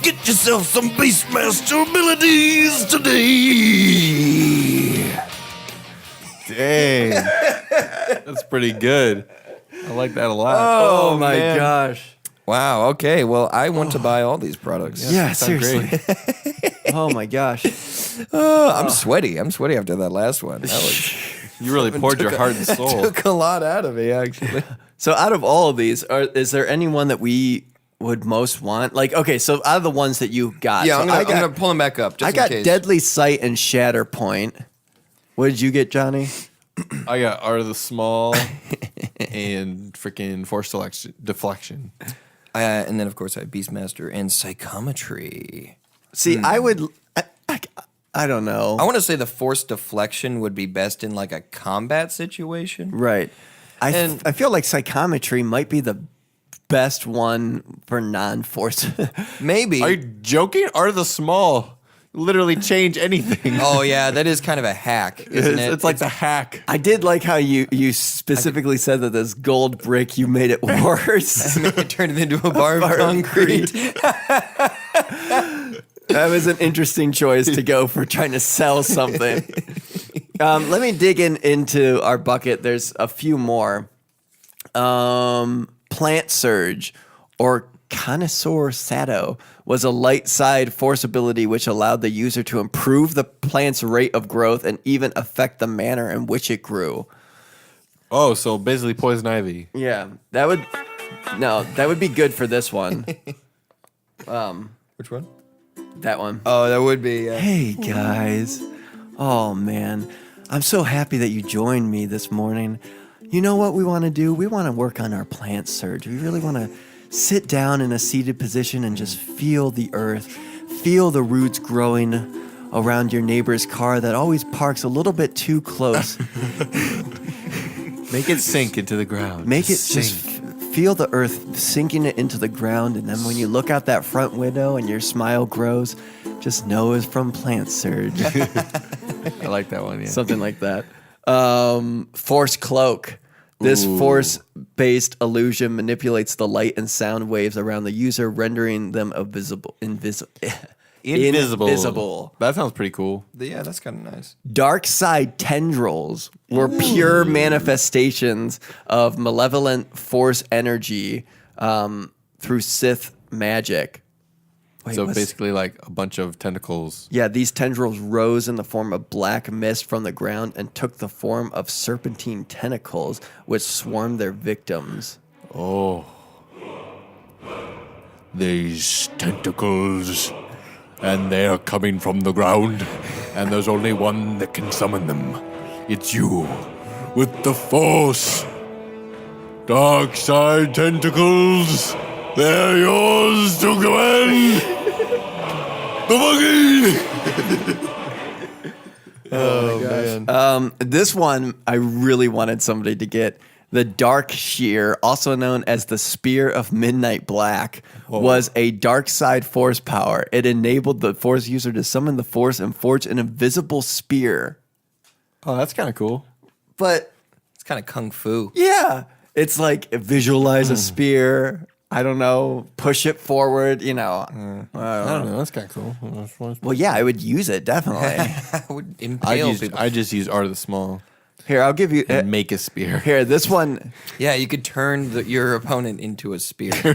Get yourself some Beastmaster abilities today. Dang. That's pretty good. I like that a lot. Oh, my man. gosh. Wow. Okay. Well, I want to buy all these products. Yeah, sound seriously. Oh my gosh. I'm sweaty. I'm sweaty after that last one. That was You really poured your heart and soul. took a lot out of me, actually. So out of all of these, is there any one that we would most want? Like, okay, so out of the ones that you got, Yeah, so I'm gonna pull them back up. Just I in got case. Deadly Sight and Shatterpoint. What did you get, Johnny? I got Art of the Small and freaking Force Deflection. And then, of course, I have Beastmaster and Psychometry. See, I would. I don't know. I want to say the force deflection would be best in like a combat situation. Right. And- I feel like Psychometry might be the best one for non-force. Maybe. Are you joking? Art of the Small. Literally change anything. Oh yeah, that is kind of a hack, isn't it? It's like the hack. I did like how you specifically said that this gold brick, you made it worse. it turned it into a bar of concrete. That was an interesting choice to go for trying to sell something. Let me dig into our bucket. There's a few more. Plasma Plant Surge, or Connoisseur Sado, was a light side force ability which allowed the user to improve the plant's rate of growth and even affect the manner in which it grew. Oh, so basically poison ivy. Yeah, that would be good for this one. Which one? That one. Oh, that would be. Hey guys. Oh man, I'm so happy that you joined me this morning. You know what we want to do? We want to work on our plant surge. We really want to sit down in a seated position and just feel the earth, feel the roots growing around your neighbor's car that always parks a little bit too close. Make it sink into the ground. Make it Sink. just feel the earth sinking it into the ground, and then when you look out that front window and your smile grows, just know it's from Plant Surge. I like that one. Yeah. Something like that. Force Cloak. This force-based illusion manipulates the light and sound waves around the user, rendering them invisible. That sounds pretty cool. Yeah, that's kind of nice. Dark side tendrils were pure manifestations of malevolent force energy through Sith magic. Wait, So basically, like a bunch of tentacles. Yeah, these tendrils rose in the form of black mist from the ground and took the form of serpentine tentacles, which swarmed their victims. Oh. These tentacles. And they're coming from the ground. And there's only one that can summon them. It's you. With the Force. Dark side tentacles. They're yours to command. The buggy. This one, I really wanted somebody to get. The Dark Shear, also known as the Spear of Midnight Black, was a dark side force power. It enabled the Force user to summon the Force and forge an invisible spear. Oh, that's kind of cool. But It's kind of kung fu. yeah, it's like visualize a spear. I don't know, push it forward, you know. I don't know. That's kind of cool. Well, yeah, I would use it, definitely. I would impale people. I just use Art of the Small Here, I'll give you. and make a spear. Here, this one. Yeah, you could turn your opponent into a spear. That's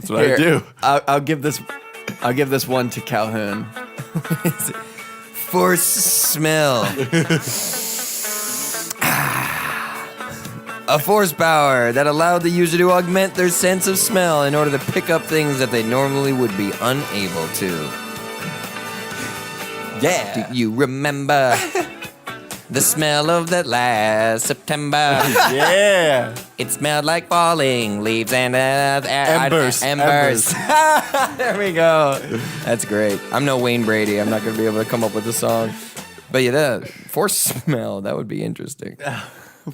what Here, I do. I'll give this. I'll give this one to Calhoun. Force smell. A force power that allowed the user to augment their sense of smell in order to pick up things that they normally would be unable to. Yeah. Do you remember the smell of that last September? Yeah. It smelled like falling leaves and Embers. Embers. There we go. That's great. I'm no Wayne Brady. I'm not going to be able to come up with a song. But yeah, that force smell, that would be interesting.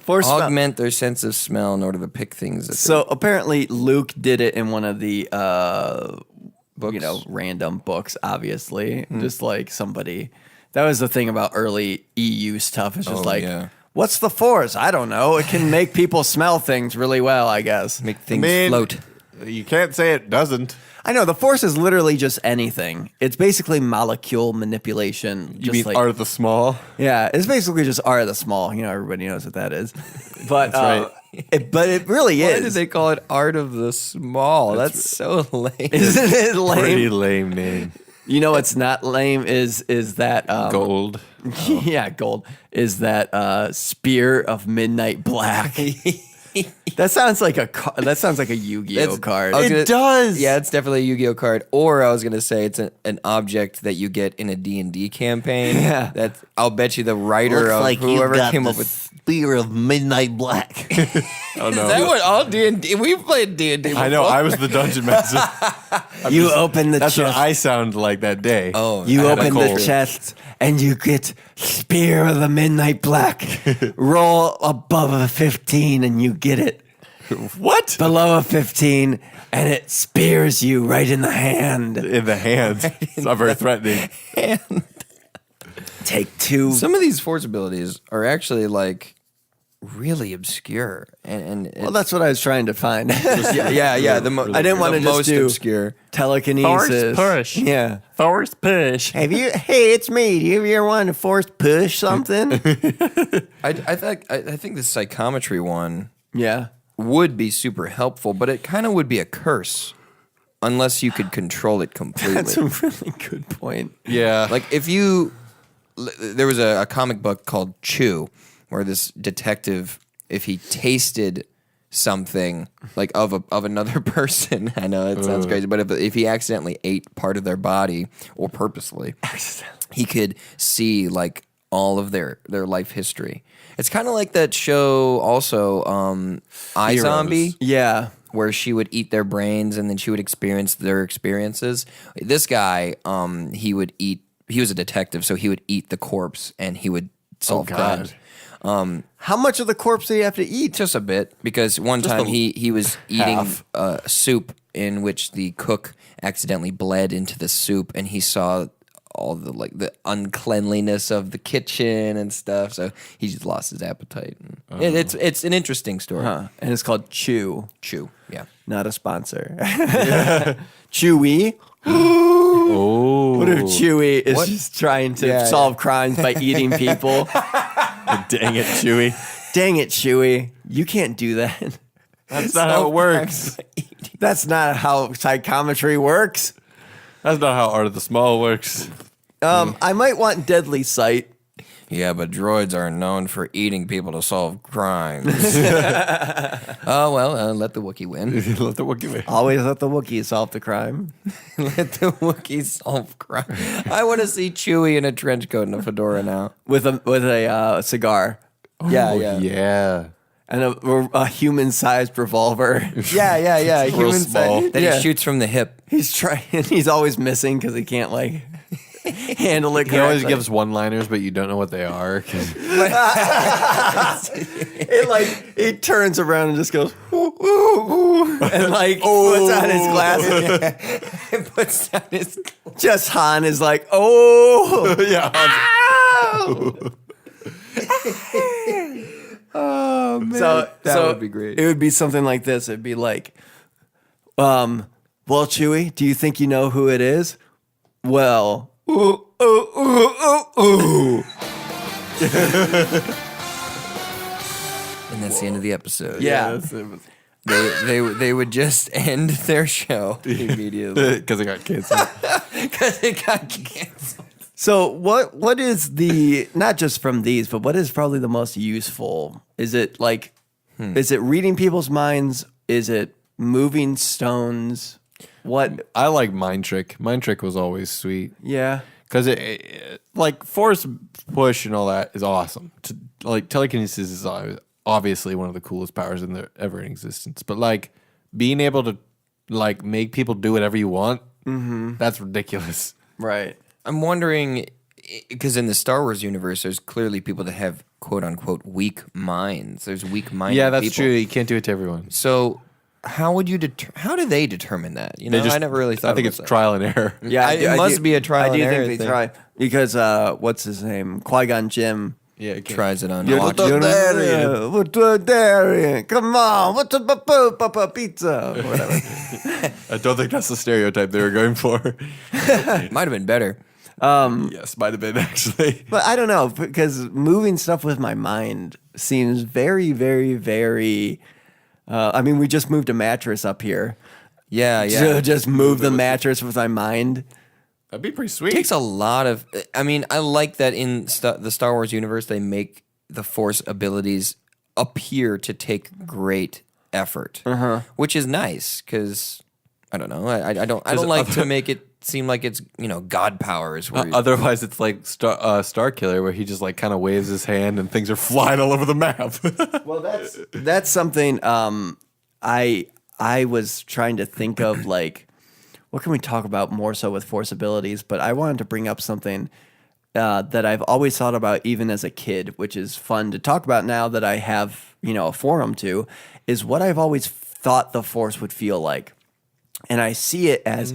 Force smell. Augment their sense of smell in order to pick things. That So apparently Luke did it in one of the Books. you know, random books, obviously. Just like somebody. That was the thing about early EU stuff. It's just yeah. what's the Force? I don't know. It can make people smell things really well, I guess. make things Man, float. You can't say it doesn't. I know, the Force is literally just anything. It's basically molecule manipulation. You just mean like, Art of the Small? Yeah, it's basically just Art of the Small. You know, everybody knows what that is. But right. but it really Why is. did they call it Art of the Small? That's so lame. Isn't it lame? Pretty lame name. You know what's not lame is that Gold. yeah, gold is that Spear of Midnight Black. That sounds like a Yu-Gi-Oh card. It does. Yeah, it's definitely a Yu-Gi-Oh card. Or I was gonna say it's an object that you get in a D&D campaign. Yeah. That I'll bet you the writer of whoever came up with. Spear of Midnight Black. Oh, no. Is that what all D&D? We've played D&D. I know. I was the dungeon master. You open the That's what chest. I sound like that day. Oh, You I had a open the cold. chest and you get Spear of the Midnight Black. Roll above a 15 and you get it. What? Below a 15 and it spears you right in the hand. In the hands. It's not very threatening. Take 2. Some of these force abilities are actually like really obscure, and Well, that's what I was trying to find. yeah. I didn't want to just most do obscure. telekinesis. Force push. Yeah. Force push. Hey, it's me. Do you ever want to force push something? I think the psychometry one Yeah. would be super helpful, but it kind of would be a curse unless you could control it completely. That's a really good point. Yeah. Like there was a comic book called Chew, where this detective, if he tasted something like of another person, I know it sounds crazy, but if he accidentally ate part of their body or purposely, he could see like all of their life history. It's kind of like that show also, iZombie. Yeah. Where she would eat their brains and then she would experience their experiences. This guy, he was a detective, so he would eat the corpse and he would solve crimes. How much of the corpse did he have to eat? Just a bit, because one time he was eating soup in which the cook accidentally bled into the soup, and he saw all the uncleanliness of the kitchen and stuff. So he just lost his appetite. It's an interesting story. Huh. And it's called Chew. Chew, yeah. Not a sponsor. Chewy. Oh. What if Chewy is just trying to solve crimes by eating people? Dang it, Chewy. Dang it, Chewy. You can't do that. That's not how it works. That's not how psychometry works. That's not how Art of the Small works. I might want Deadly Sight. Yeah, but droids are known for eating people to solve crimes. Oh, well, let the Wookiee win. Let the Wookiee win. Always let the Wookiees solve the crime. Let the Wookiees solve crime. I want to see Chewie in a trench coat and a fedora now. With a cigar. Yeah. And a human-sized revolver. Yeah. Real small. That Yeah. he shoots from the hip. He's trying. He's always missing because he can't handle it. He always correctly. gives one-liners, but you don't know what they are. He turns around and just goes ooh, ooh, ooh, and puts on his glasses. Puts down his... Just Han is like, oh Yeah. oh man, That would be great. It would be something like this. It'd be like, well, Chewie, do you think you know who it is? Well, ooh, ooh, ooh, ooh, ooh. And that's the end of the episode. Yeah. They would just end their show immediately. Because it got canceled. Because it got canceled. So what is the, not just from these, but what is probably the most useful? Is it is it reading people's minds? Is it moving stones? What? I like Mind Trick. Mind Trick was always sweet. Yeah. Because it force push and all that is awesome. Telekinesis is obviously one of the coolest powers ever in existence. But being able to make people do whatever you want, that's ridiculous. Right. I'm wondering, because in the Star Wars universe, there's clearly people that have quote unquote weak minds. There's weak-minded Yeah, that's people. true. You can't do it to everyone. So how would you how do they determine that? You know, I never really thought. I think about it's that. trial and error. Yeah, It must be a trial I do and error think they thing. try because what's his name? Qui-Gon Jinn. Yeah, Tries it on. You're watch the it. Darian. What's the Darian? Come on, what's a pizza? Or whatever. I don't think that's the stereotype they were going for. Might have been better. Yes, might have been actually. But I don't know, because moving stuff with my mind seems very, very, very. I mean, we just moved a mattress up here. Yeah. So just move the mattress with my mind. That'd be pretty It sweet. takes a lot of. I mean, I like that in the Star Wars universe, they make the Force abilities appear to take great effort, which is nice because I don't know. I don't like to make it seem like it's god powers. Where Otherwise, it's like Star Killer, where he just kind of waves his hand and things are flying all over the map. Well, that's something I was trying to think of, what can we talk about more so with Force abilities? But I wanted to bring up something that I've always thought about even as a kid, which is fun to talk about now that I have, a forum to, is what I've always thought the Force would feel like. And I see it as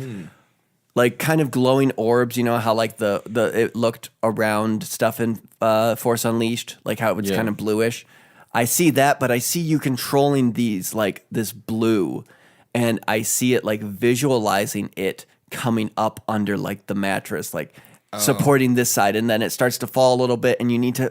kind of glowing orbs, how it looked around stuff in Force Unleashed, how it was kind of bluish. I see that, but I see you controlling these this blue, and I see it visualizing it coming up under the mattress, supporting this side, and then it starts to fall a little bit, and you need to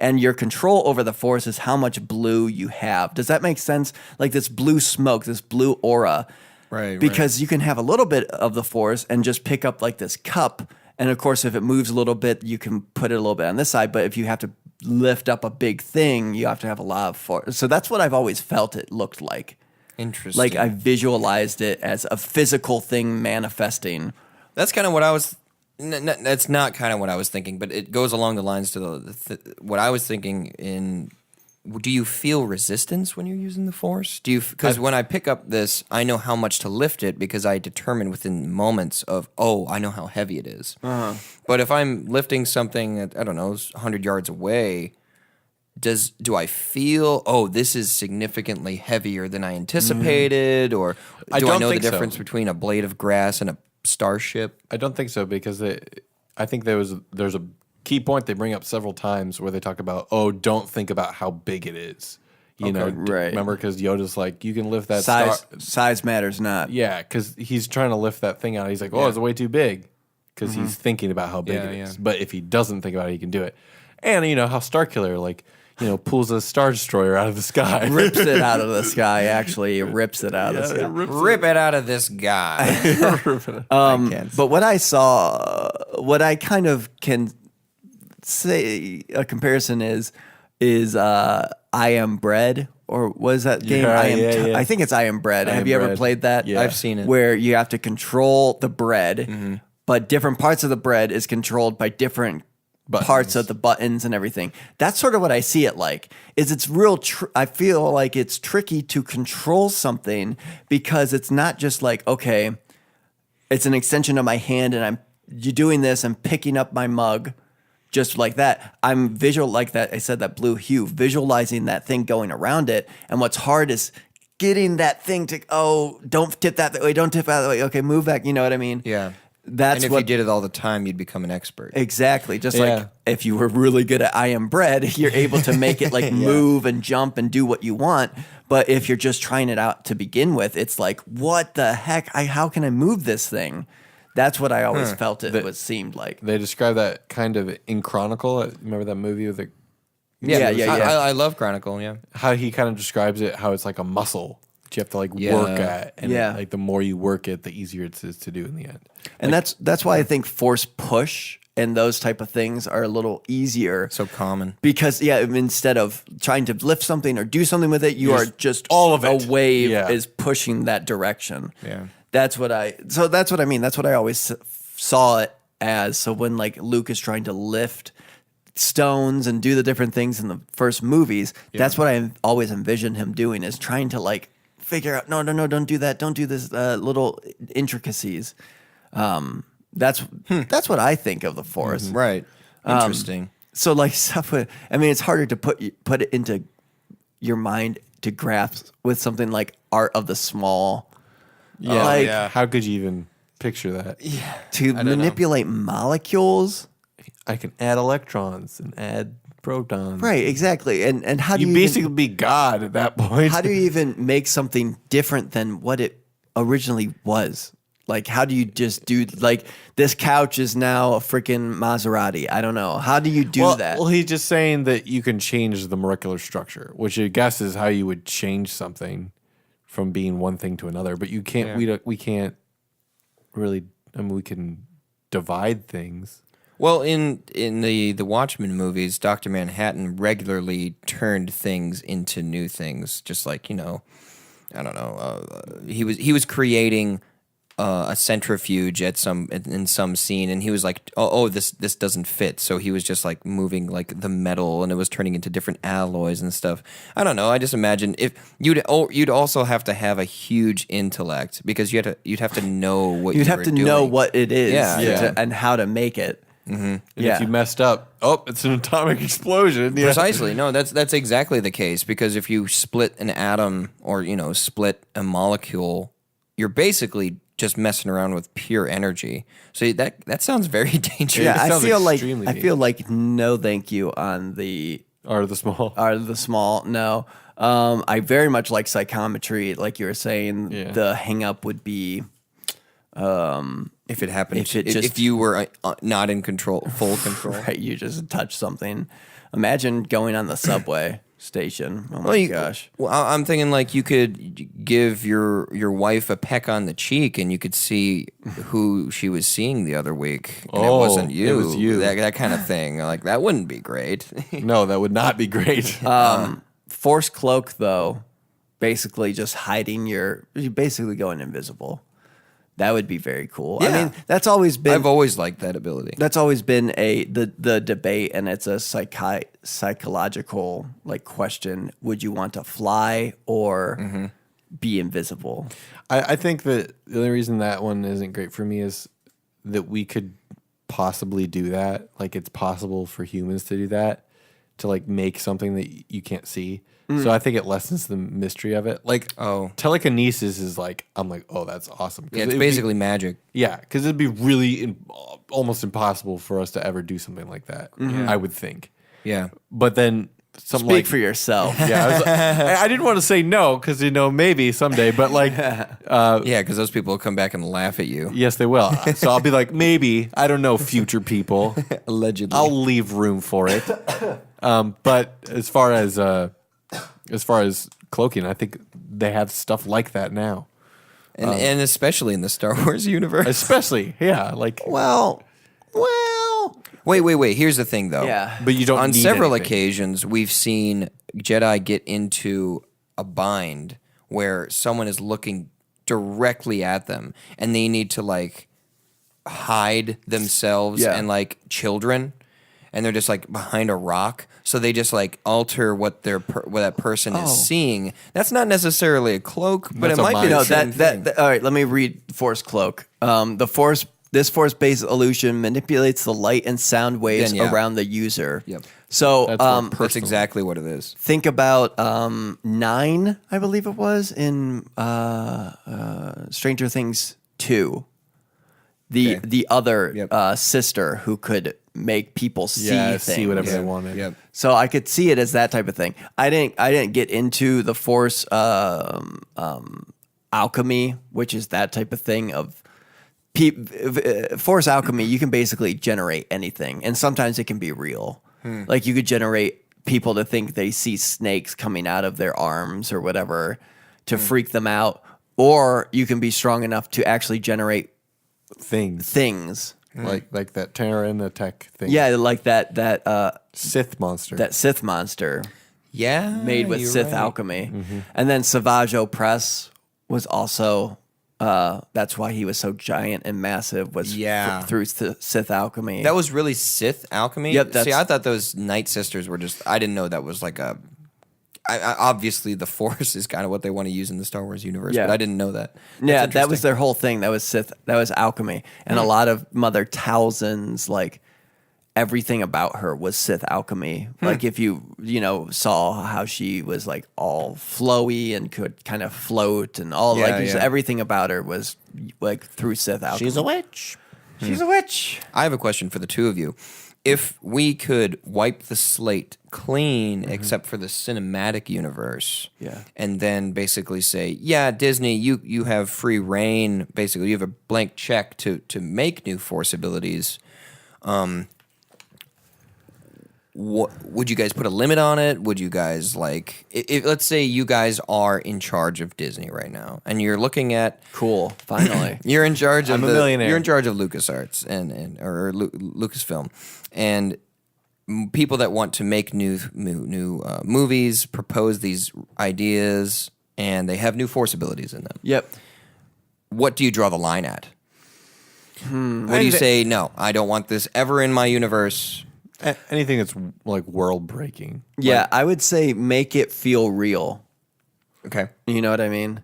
and your control over the force is how much blue you have. Does that make sense? Like this blue smoke, this blue aura, Right. because you can have a little bit of the force and just pick up like this cup, and of course if it moves a little bit you can put it a little bit on this side, but if you have to lift up a big thing you have to have a lot of force. So that's what I've always felt it looked like. Interesting. Like I visualized it as a physical thing manifesting. That's kind of what I was. That's not kind of what I was thinking, but it goes along the lines to what I was thinking. Do you feel resistance when you're using the force? Do you? Because when I pick up this, I know how much to lift it because I determine within moments of I know how heavy it is. But if I'm lifting something at, I don't know, 100 yards away, do I feel this is significantly heavier than I anticipated, or do I don't know the think so. difference between a blade of grass and a starship? I don't think so because I think there's a key point they bring up several times where they talk about don't think about how big it is. You know, right. Remember because Yoda's like you can lift that Size matters not. Yeah, because he's trying to lift that thing out. He's like, it's way too big because he's thinking about how big it is. But if he doesn't think about it, he can do it. And you know how Starkiller pulls a Star Destroyer out of the sky. Rips it out of the sky, actually. It rips it out of the sky. Rip it out of this guy. But what I saw, what I kind of can say a comparison is I Am Bread, or what is that game? I think it's I Am Bread. Have you ever played that? Yeah. I've seen it. Where you have to control the bread, but different parts of the bread is controlled by different parts of the buttons and everything. That's sort of what I see it like. It's real. I feel like it's tricky to control something because it's not just like, okay, it's an extension of my hand and you're doing this. I'm picking up my mug just like that. I'm visual like that. I said that blue hue, visualizing that thing going around it. And what's hard is getting that thing to, don't tip that way. Don't tip that way. Okay, move back. You know what I mean? Yeah. That's and if you did it all the time, you'd become an expert. Exactly. Just like if you were really good at I Am Bread, you're able to make it like move and jump and do what you want. But if you're just trying it out to begin with, it's like, what the heck? How can I move this thing? That's what I always felt it seemed like. They describe that kind of in Chronicle. Remember that movie with the Yeah. I love Chronicle, yeah. how he kind of describes it, how it's like a muscle that you have to work at, and like the more you work it, the easier it is to do in the end. And that's why I think force push and those type of things are a little easier. So common. Because instead of trying to lift something or do something with it, you are just all of it. A wave Yeah. is pushing that direction. Yeah. That's what I mean. That's what I always saw it as. So when like Luke is trying to lift stones and do the different things in the first movies, that's what I always envisioned him doing, is trying to like figure out, no, don't do that. Don't do this little intricacies. That's what I think of the Force. Right. Interesting. So like stuff with, it's harder to put it into your mind to grasp with something like Art of the Small. Yeah, Like, how could you even picture that? to manipulate molecules. I can add electrons and add protons. Right, exactly. And how do You you basically even, be God at that point. how do you even make something different than what it originally was? Like, how do you just do, like, this couch is now a freaking Maserati? I don't know. How do you do that? Well, he's just saying that you can change the molecular structure, which I guess is how you would change something from being one thing to another. But you can't. We can't really. We can divide things. Well, in the Watchmen movies, Dr. Manhattan regularly turned things into new things. Just like, I don't know. He was creating a centrifuge in some scene, and he was like, this doesn't fit. So he was just like moving like the metal, and it was turning into different alloys and stuff. I don't know. I just imagine if you'd also have to have a huge intellect, because you'd have to know what You'd have to know what it is Yeah. and how to make it. And if you messed up, it's an atomic explosion. Yeah. Precisely. No, that's exactly the case, because if you split an atom or split a molecule, you're basically just messing around with pure energy. So that sounds very dangerous. Yeah, I sounds extremely feel like no thank you on the Art of the Small. Art of the Small. No. I very much like psychometry, like you were saying. Yeah. The hang up would be If it happened, if you were not in control, full control. Right, you just touch something. Imagine going on the subway station. Oh my gosh. Well, I'm thinking like you could give your wife a peck on the cheek, and you could see who she was seeing the other week. And it wasn't you. it was you. That kind of thing. Like that wouldn't be great. No, that would not be great. Force cloak, though, basically just hiding you're basically going invisible. That would be very cool. I Yeah. mean, that's always been. I've always liked that ability. That's always been the debate, and it's a psychological like question: would you want to fly or be invisible? I think that the only reason that one isn't great for me is that we could possibly do that. Like it's possible for humans to do that, to like make something that you can't see. So I think it lessens the mystery of it. Like, telekinesis is like, I'm like, oh, that's awesome. 'Cause Yeah, it's it'd be- basically magic. yeah, because it'd be really almost impossible for us to ever do something like that. I would think. Yeah. But then something Speak like for yourself. yeah, I didn't want to say no because maybe someday, but like Yeah, because those people will come back and laugh at you. yes, they will. So I'll be like, maybe I don't know, future people. Allegedly. I'll leave room for it. But as far as cloaking, I think they have stuff like that now. And especially in the Star Wars universe. Especially, yeah, like Well. Wait. Here's the thing, though. Yeah. but you don't On need several anything. occasions, we've seen Jedi get into a bind where someone is looking directly at them, and they need to like hide themselves Yeah. and like children, and they're just like behind a rock. So they just like alter what what that person is seeing. That's not necessarily a cloak, but That's it a might be mind the No, same thing. that all right, let me read Force Cloak. This force-based illusion manipulates the light and sound waves Then, yeah. around the user. Yep. So That's exactly what it is. think about 9, I believe it was, in Stranger Things 2. The other sister who could make people see things. see whatever they wanted. Yep. So I could see it as that type of thing. I didn't get into the Force alchemy, which is that type of thing of Force alchemy. You can basically generate anything, and sometimes it can be real. Like you could generate people to think they see snakes coming out of their arms or whatever to freak them out, or you can be strong enough to actually generate things. Like that Terran tech thing. Yeah, like that Sith monster. that Sith monster Yeah. made with you're Sith right. alchemy. And then Savage Opress was also that's why he was so giant and massive was Yeah. through Sith alchemy. That was really Sith alchemy? Yep, See, that's- I thought those Night Sisters were just, I didn't know that was like a, obviously the Force is kind of what they want to use in the Star Wars universe, Yeah. but I didn't know that. yeah, That's that was interesting. their whole thing. That was Sith. That was alchemy, and a lot of Mother Talzin's like everything about her was Sith alchemy. Like if you saw how she was like all flowy and could kind of float and all Yeah, just yeah. everything about her was like through Sith alchemy. She's a witch. She's a witch. I have a question for the two of you. If we could wipe the slate clean except for the cinematic universe, Yeah. and then basically say, yeah, Disney, you have free reign, basically you have a blank check to make new Force abilities, would you guys put a limit on it? Would you guys like, if let's say you guys are in charge of Disney right now, and you're looking at Cool. Finally. you're in charge of I'm a millionaire. You're in charge of LucasArts or Lucasfilm, and people that want to make new movies propose these ideas, and they have new Force abilities in them. Yep. What do you draw the line at? What do you say? No, I don't want this ever in my universe. Anything that's like world breaking. Yeah, I would say make it feel real. Okay. You know what I mean?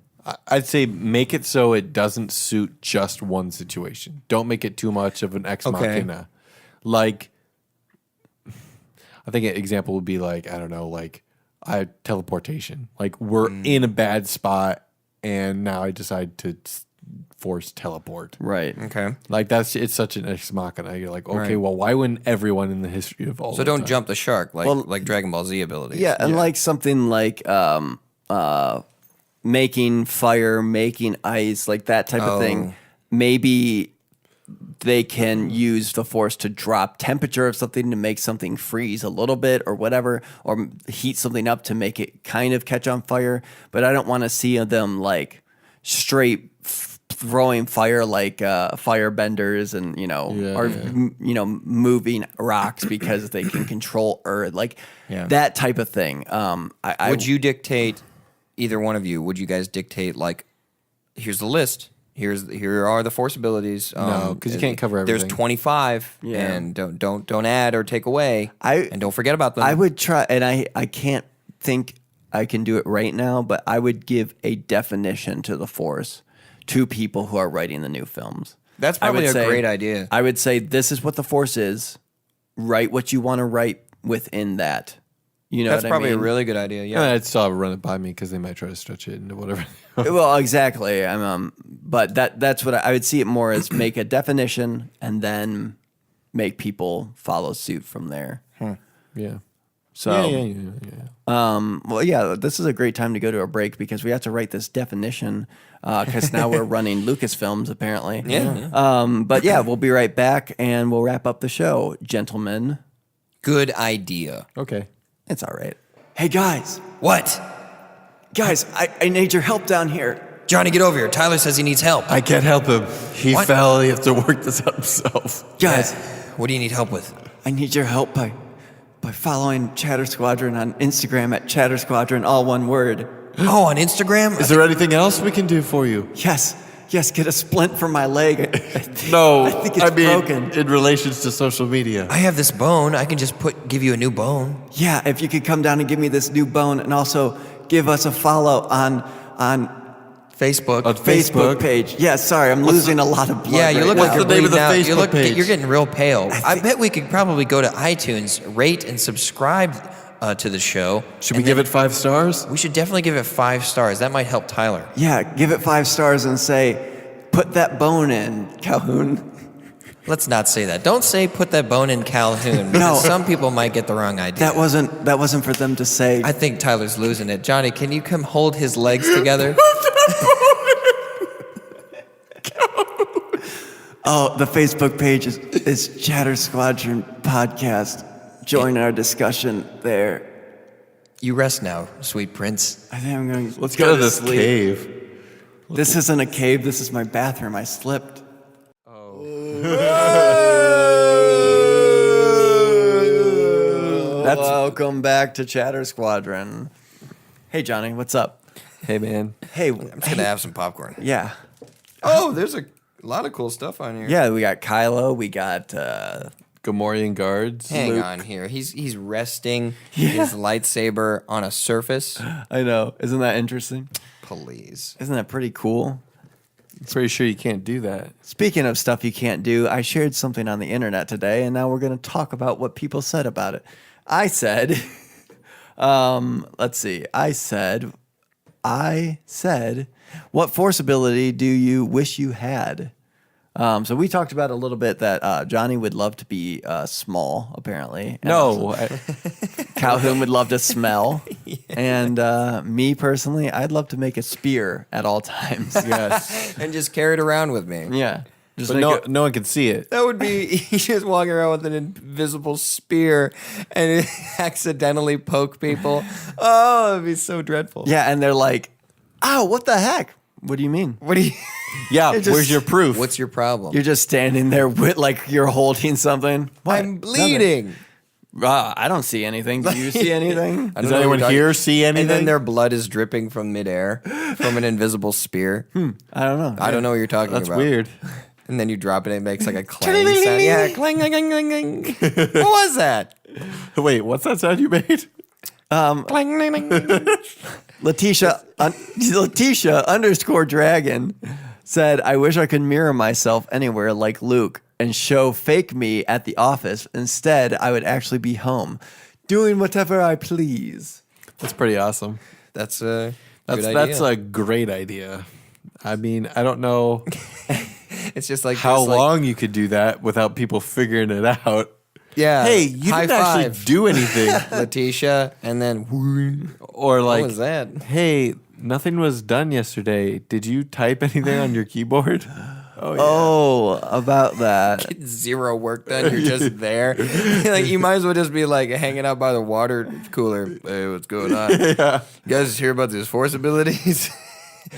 I'd say make it so it doesn't suit just one situation. Don't make it too much of an ex machina. Like, I think an example would be like, I don't know, like teleportation. Like we're in a bad spot and now I decide to force teleport. Right. Okay. Like it's such an ex machina. You're like, okay, Right. well, why wouldn't everyone in the history of all? So the don't time? jump the shark like Dragon Ball Z abilities. Yeah, and like something like making fire, making ice, like that type of thing. Maybe they can use the Force to drop temperature of something to make something freeze a little bit or whatever, or heat something up to make it kind of catch on fire. But I don't want to see them like straight throwing fire like firebenders and moving rocks because they can control earth, like that type of thing. Would you dictate, either one of you? Would you guys dictate like, here's the list? Here are the Force abilities. No, because you can't cover everything. There's 25, and don't add or take away, and don't forget about them. I would try, and I can't think I can do it right now, but I would give a definition to the Force to people who are writing the new films. That's probably a great idea. I would say this is what the Force is. Write what you want to write within that. You know, that's what probably I mean? a really good idea. Yeah, I'd still run it by me because they might try to stretch it into whatever. Well, exactly. But that's what I would see it more as: make a definition and then make people follow suit from there. Yeah. So, yeah. this is a great time to go to a break because we have to write this definition because now we're running Lucasfilms apparently. But yeah, we'll be right back and we'll wrap up the show, gentlemen. good idea. Okay. It's all right. Hey guys, What? guys, I need your help down here. Johnny, get over here. Tyler says he needs help. I can't help him. He What? fell. He has to work this out himself. Guys, What do you need help with? I need your help by following Chatter Squadron on Instagram at Chatter Squadron, all one word. Oh, on Instagram? Is there anything else we can do for you? Yes, get a splint from my leg. No, I think it's broken. in relations to social media. I have this bone. I can just give you a new bone. Yeah, if you could come down and give me this new bone and also give us a follow on Facebook. On Facebook page. Yeah, sorry, I'm losing a lot of blood. Yeah, you right look now. like you're the name of bleeding the out. Facebook page? You're getting real pale. I bet we could probably go to iTunes, rate and subscribe to the show. Should we give it 5 stars? We should definitely give it 5 stars. That might help Tyler. Yeah, give it 5 stars and say, put that bone in, Calhoun. Let's not say that. Don't say put that bone in Calhoun. Because some people might get the wrong idea. That wasn't for them to say. I think Tyler's losing it. Johnny, can you come hold his legs together? Oh, the Facebook page is Chatter Squadron Podcast. Join our discussion there. You rest now, sweet prince. I think I'm going. Let's Go go to this sleep. cave. This isn't a cave. This is my bathroom. I slipped. Welcome back to Chatter Squadron. Hey, Johnny, what's up? Hey, man. Hey, I'm just going to have some popcorn. yeah. Oh, there's a lot of cool stuff on here. Yeah, we got Kylo. We got Gamorrean guards. Hang on here. He's resting his lightsaber on a surface. I know. Isn't that interesting? Please. Isn't that pretty cool? Pretty sure you can't do that. Speaking of stuff you can't do, I shared something on the internet today, and now we're going to talk about what people said about it. I said, let's see. I said, what Force ability do you wish you had? So we talked about a little bit that Johnny would love to be small, apparently. And No. Calhoun would love to smell. And me personally, I'd love to make a spear at all times. Yes. And just carry it around with me. Yeah. Just But make no one can see it. That would be, he's just walking around with an invisible spear and accidentally poke people. Oh, it'd be so dreadful. yeah, and they're like, "Oh, what the heck? What do you mean? What do you, Yeah, just- where's your proof? what's your problem? You're just standing there with like you're holding something. What? I'm bleeding. I don't see anything. Do you see anything? I Does don't know anyone what you're here talking- see anything? And then their blood is dripping from midair from an invisible spear. I don't know. I don't know what you're talking That's about. weird. And then you drop it and it makes like a clang sound. Yeah, clang, clang, clang, clang, clang. What was that? Wait, what's that sound you made? Clang, clang, clang. Letitia _dragon said, "I wish I could mirror myself anywhere like Luke and show fake me at the office. Instead, I would actually be home, doing whatever I please." That's pretty awesome. That's a That's good idea. that's a great idea. I mean, I don't know It's just like how this, like- long you could do that without people figuring it out. Yeah. Hey, you high didn't actually five, do anything. Letitia, and then Or like, what was that? hey, nothing was done yesterday. Did you type anything on your keyboard? Oh, about that. Get zero work done. You're just there. Like you might as well just be like hanging out by the water cooler. Hey, what's going on? You guys hear about these force abilities?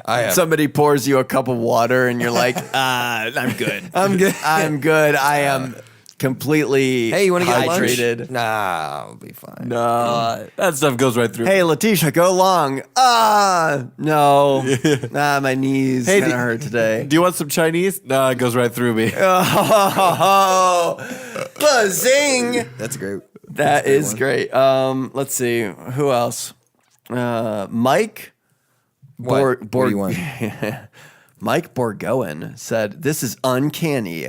I have. Somebody pours you a cup of water and you're like, I'm good. I'm good. I'm good. I am completely Hey, you want to get hydrated. lunch? Nah, I'll be fine. No, that stuff goes right through. Hey, Letitia, go long. No. My knees kind of hurt today. Do you want some Chinese? No, it goes right through me. Oh, buzzing. That's great. That is great. Let's see. Who else? Mike. What? What do you want? Mike Borgoen said, "This is uncanny.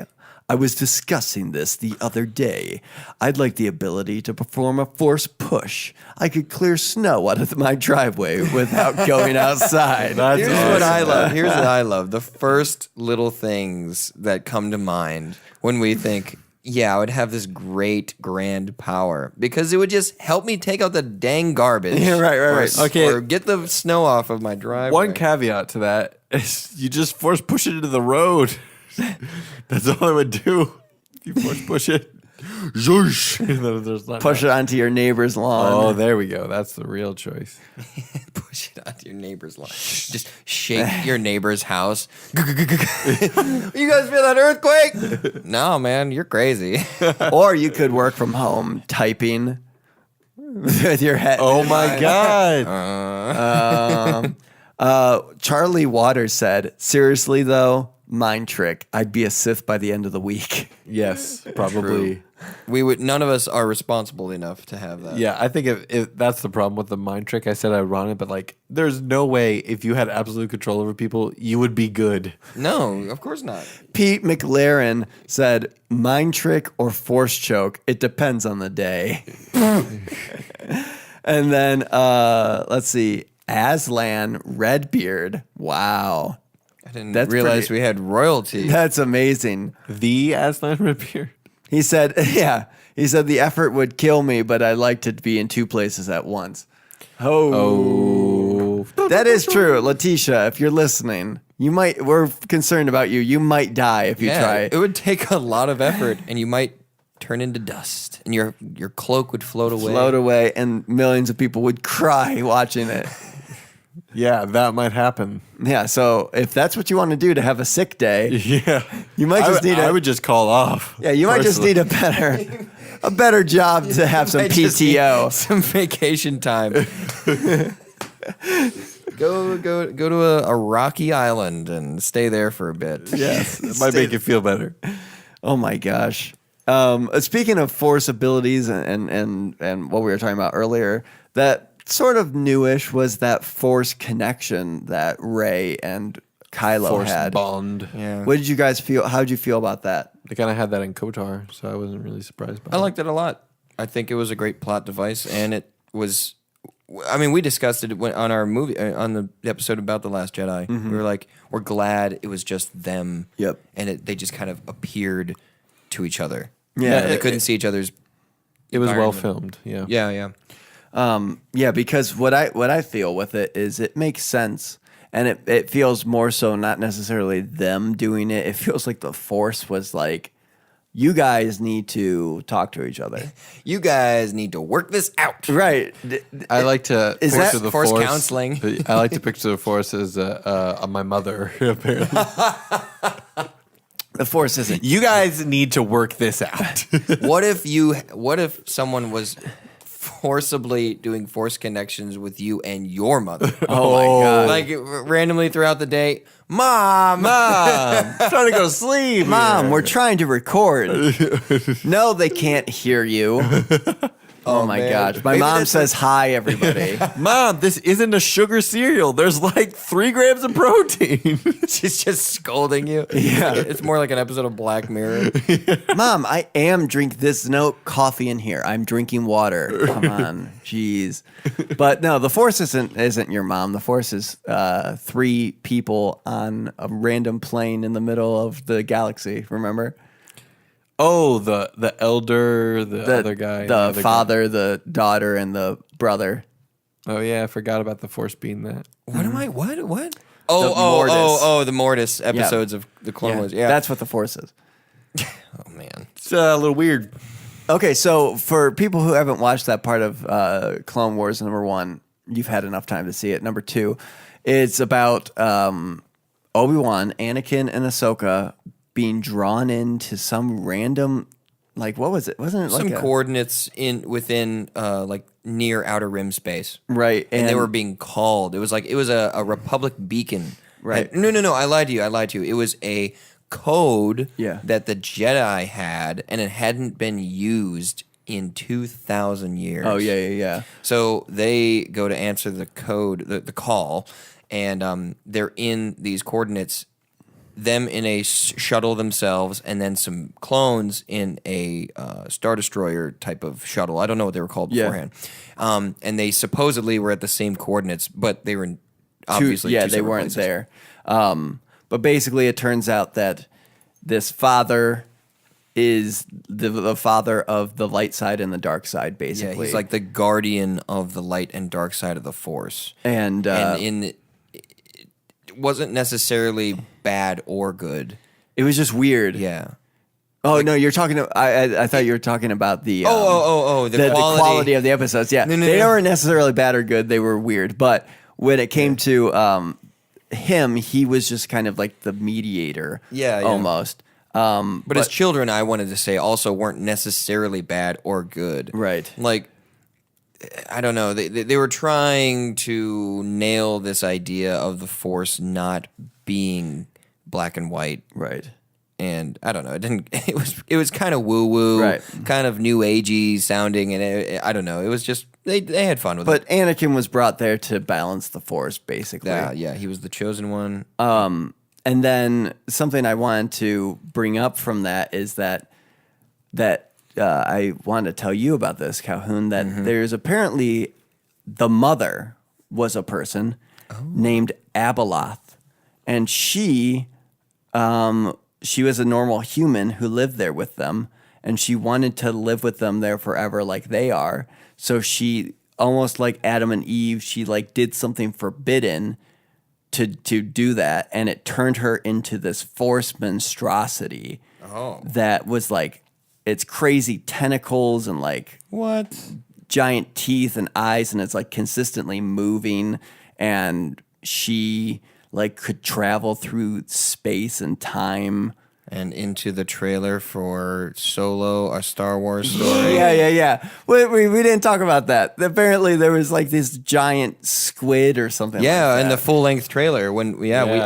I was discussing this the other day. I'd like the ability to perform a force push. I could clear snow out of my driveway without going outside." Here's what I love. Here's what I love. The first little things that come to mind when we think, yeah, I would have this great grand power because it would just help me take out the dang garbage. Yeah, right. Okay. Or get the snow off of my driveway. One caveat to that is you just force push it into the road. That's all I would do. You force push it. Zhoosh. There's not Push it onto your neighbor's lawn. Oh, there we go. That's the real choice. Push it onto your neighbor's lawn. Just shake your neighbor's house. You guys feel that earthquake? No, man, you're crazy. Or you could work from home typing with your head. Oh my God. Charlie Waters said, "Seriously though, mind trick. I'd be a Sith by the end of the week." Yes, probably. We would. None of us are responsible enough to have that. Yeah, I think if that's the problem with the mind trick. I said I'd run it, but like, there's no way if you had absolute control over people, you would be good. No, of course not. Pete McLaren said, "Mind trick or force choke. It depends on the day." And then let's see, Aslan Redbeard. Wow, I didn't That's realize pretty- we had royalty. that's amazing. The Aslan Rapier. He said, he said the effort would kill me, but I like to be in two places at once. Oh. That is true. Letitia, if you're listening, we're concerned about you. You might die if you try. It would take a lot of effort, and you might turn into dust, and your cloak would float away. And millions of people would cry watching it. Yeah, that might happen. Yeah, so if that's what you want to do to have a sick day, Yeah, you might just need I would just call off. Yeah, you might just need a better job to have some Might just need PTO. some vacation time. Go to a rocky island and stay there for a bit. Yes, it might make you feel better. Oh my gosh. Speaking of force abilities and what we were talking about earlier, that sort of newish was that force connection that Rey and Kylo Force had. bond. Yeah. What did you guys feel? How did you feel about that? They kind of had that in KOTOR, so I wasn't really surprised by I it. liked it a lot. I think it was a great plot device, and it was. I mean, we discussed it on our movie on the episode about the Last Jedi. We were like, we're glad it was just them. Yep. And they just kind of appeared to each other. Yeah, they couldn't see each other's. It was well environment. filmed. Yeah. Yeah. Yeah, because what I feel with it is it makes sense, and it feels more so not necessarily them doing it. It feels like the Force was like, you guys need to talk to each other. You guys need to work this out. Right. I like to Is picture that the Force Force counseling? I like to picture the Force as my mother. Apparently, The Force isn't. you guys need to work this out. What if someone was forcibly doing force connections with you and your mother? Oh my God. Like randomly throughout the day, Mom, trying to go to sleep. Mom, we're trying to record. No, they can't hear you. Oh my man. gosh. My Maybe mom that's says hi, everybody. Mom, this isn't a sugar cereal. There's like 3 grams of protein. she's just scolding you. Yeah. It's more like an episode of Black Mirror. Mom, I am drink this no coffee in here. I'm drinking water. Come on. Jeez. But no, the Force isn't your mom. The Force is 3 people on a random plane in the middle of the galaxy, remember? Oh, the elder, the other guy, The other father, the daughter, and the brother. Guy. Oh yeah, I forgot about the Force being that. What am I? What? The Mortis episodes of the Clone Wars. Yeah, That's what the Force is. oh man. It's a little weird. Okay, so for people who haven't watched that part of Clone Wars, number 1, you've had enough time to see it. Number 2, it's about Obi-Wan, Anakin, and Ahsoka being drawn into some random, like, what was it? Wasn't it like Some coordinates within like near outer rim space, right? And they were being called. It was a Republic beacon, Right. No, I lied to you. It was a code Yeah. that the Jedi had, and it hadn't been used in 2,000 years. Oh yeah. So they go to answer the code, the call, and they're in these coordinates. Them in a shuttle themselves, and then some clones in a Star Destroyer type of shuttle. I don't know what they were called beforehand. And they supposedly were at the same coordinates, but they were obviously two they separate weren't places. there. But basically, it turns out that this father is the father of the light side and the dark side, Yeah, basically. he's like the guardian of the light and dark side of the Force. and It wasn't necessarily bad or good. it was just weird. Yeah. Oh no, you're talking. I thought you were talking about the The quality of the episodes. Yeah, No, they no. weren't necessarily bad or good. They were weird. But when it came to him, he was just kind of like the mediator. Yeah. almost. But his children, I wanted to say, also weren't necessarily bad or good. Right. Like, I don't know. They were trying to nail this idea of the Force not being black and white. Right. And I don't know. It didn't. It was kind of woo woo, Right. kind of new agey sounding, and I don't know. It was just they had fun with But it. Anakin was brought there to balance the Force, basically. Yeah, he was the chosen one. And then something I wanted to bring up from that is that I wanted to tell you about this, Calhoun, that there's apparently the mother was a person named Abeloth, and she was a normal human who lived there with them, and she wanted to live with them there forever like they are. So she, almost like Adam and Eve, she like did something forbidden to do that, and it turned her into this Force monstrosity that was like, it's crazy tentacles and like What? giant teeth and eyes, and it's like consistently moving, and she like could travel through space and time. And into the trailer for Solo, a Star Wars story. Yeah. We didn't talk about that. Apparently there was like this giant squid or something. Yeah, like in that. the full length trailer. I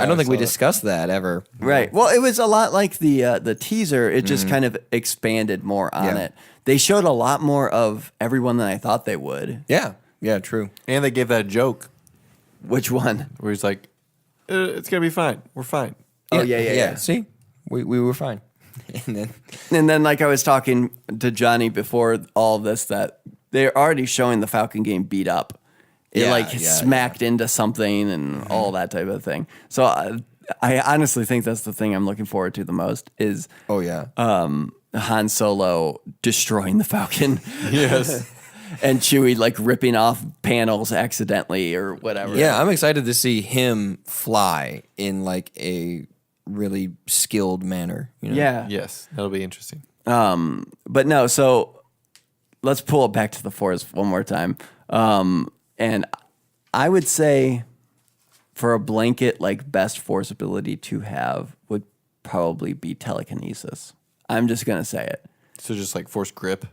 don't think we discussed that ever. Right. Well, it was a lot like the teaser. It just kind of expanded more on Yeah. it. They showed a lot more of everyone than I thought they would. Yeah, true. And they gave that joke Which one? where he's like, it's going to be fine. We're fine. Oh, yeah. See, we were fine. And then, like I was talking to Johnny before all of this, that they're already showing the Falcon game beat up. It smacked into something and all that type of thing. So I honestly think that's the thing I'm looking forward to the most is Oh yeah. Han Solo destroying the Falcon. Yes. And Chewie like ripping off panels accidentally or whatever. Yeah, I'm excited to see him fly in like a really skilled manner. You know? Yeah. Yes. That'll be interesting. But no, so let's pull it back to the Force one more time. And I would say for a blanket, like best Force ability to have would probably be telekinesis. I'm just going to say it. So just like Force grip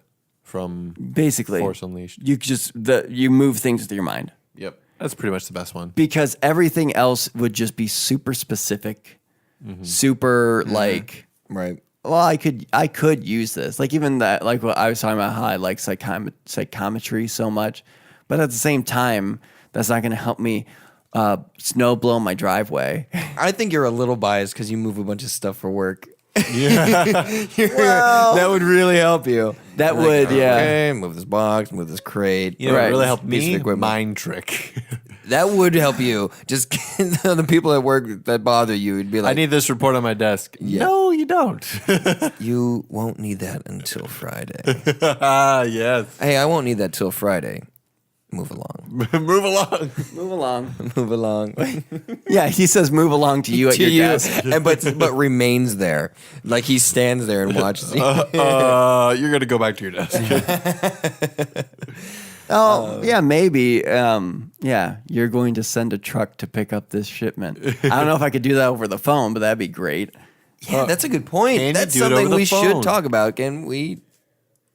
from Basically, Force Unleashed. you move things with your mind. Yep. That's pretty much the best one. Because everything else would just be super specific, super like, Right. well, I could use this. Like even that, like what I was talking about, how I like psychometry so much, but at the same time, that's not going to help me snow blow my driveway. I think you're a little biased because you move a bunch of stuff for work. That would really help you. That would, yeah. Okay, move this box, move this crate. You know, Right. what really helped Piece of me? equipment. Mind trick. That would help you. Just the people at work that bother you would be I like, need this report on my desk. No, you don't. you won't need that until Friday. Yes. Hey, I won't need that till Friday. move along. Move along. Move along. Move along. Yeah, he says move along to you at your desk. and, but remains there. Like he stands there and watches you. You're gonna go back to your desk. Oh, yeah, maybe. Yeah, you're going to send a truck to pick up this shipment. I don't know if I could do that over the phone, but that'd be great. Yeah, that's a good point. can you That's do it over something the we should phone? talk about. Can we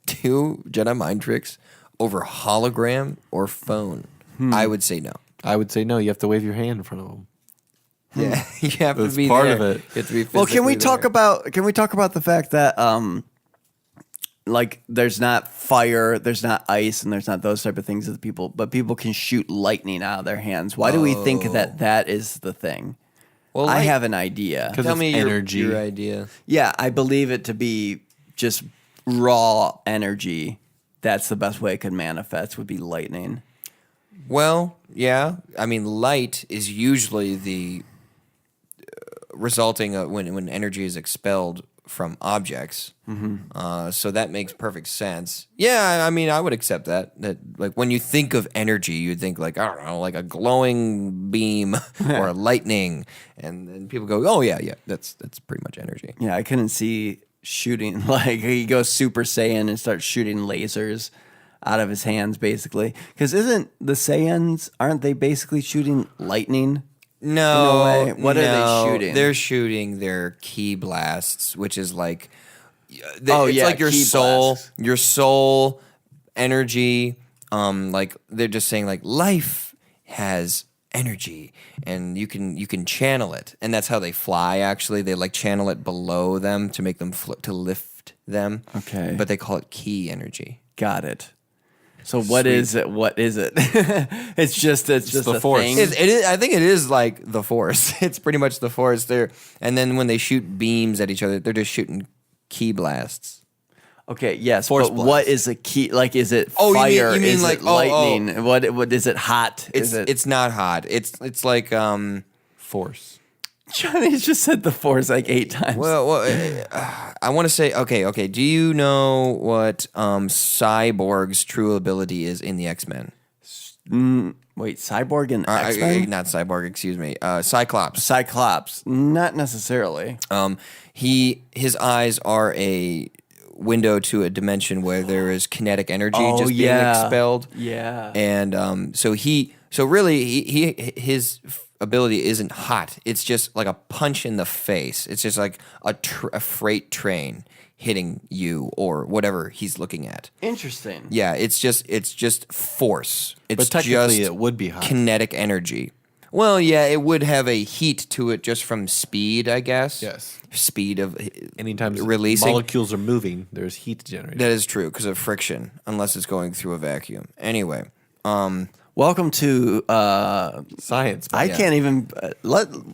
do Jedi mind tricks over hologram or phone? I would say no. I would say no. You have to wave your hand in front of them. Yeah, you have That's to be part there. of it. You have to be Well, can we physically talk there. about the fact that like there's not fire, there's not ice, and there's not those type of things that people, but people can shoot lightning out of their hands. Why do we think that is the thing? Well, I light- have an idea. Because Tell it's me your, energy. your idea. Yeah, I believe it to be just raw energy. That's the best way it could manifest would be lightning. Well, yeah. I mean, light is usually the resulting of when energy is expelled from objects. So that makes perfect sense. Yeah, I mean, I would accept that. That like when you think of energy, you'd think like I don't know, like a glowing beam or lightning, and then people go, oh yeah, that's pretty much energy. Yeah, I couldn't see shooting like he goes Super Saiyan and starts shooting lasers out of his hands, basically. Because isn't the Saiyans aren't they basically shooting lightning? No, way. What are they shooting? They're shooting their ki blasts, which is like, it's yeah, like your ki soul, blasts. your soul energy. Like they're just saying like life has energy, and you can channel it, and that's how they fly. Actually, they like channel it below them to make them to lift them. Okay. but they call it ki energy. Got it. So what is it? What is it? it's just the a Force. thing. It is. I think it is like the Force. It's pretty much the Force there. And then when they shoot beams at each other, they're just shooting ki blasts. Okay, yes, Force but blast. what is a key? Like, is it Oh, fire? you mean is like- it oh, lightning? What is it? Hot? It's is it? it's not hot. It's like Force. Johnny's just said the Force like 8 times. I want to say okay. Do you know what Cyborg's true ability is in the X-Men? Wait, Cyborg and X-Men? Not Cyborg. Excuse me. Cyclops. Cyclops? Not necessarily. His eyes are a window to a dimension where there is kinetic energy just being expelled. Yeah. And so really his ability isn't hot. It's just like a punch in the face. It's just like a freight train hitting you or whatever he's looking at. Interesting. Yeah, it's just force. It's But technically, just it would be hot. kinetic energy. Well, yeah, it would have a heat to it just from speed, I guess. Yes. Speed of Anytime releasing. molecules are moving, there's heat generated. That is true because of friction, unless it's going through a vacuum. Anyway, Welcome to. Science. I can't even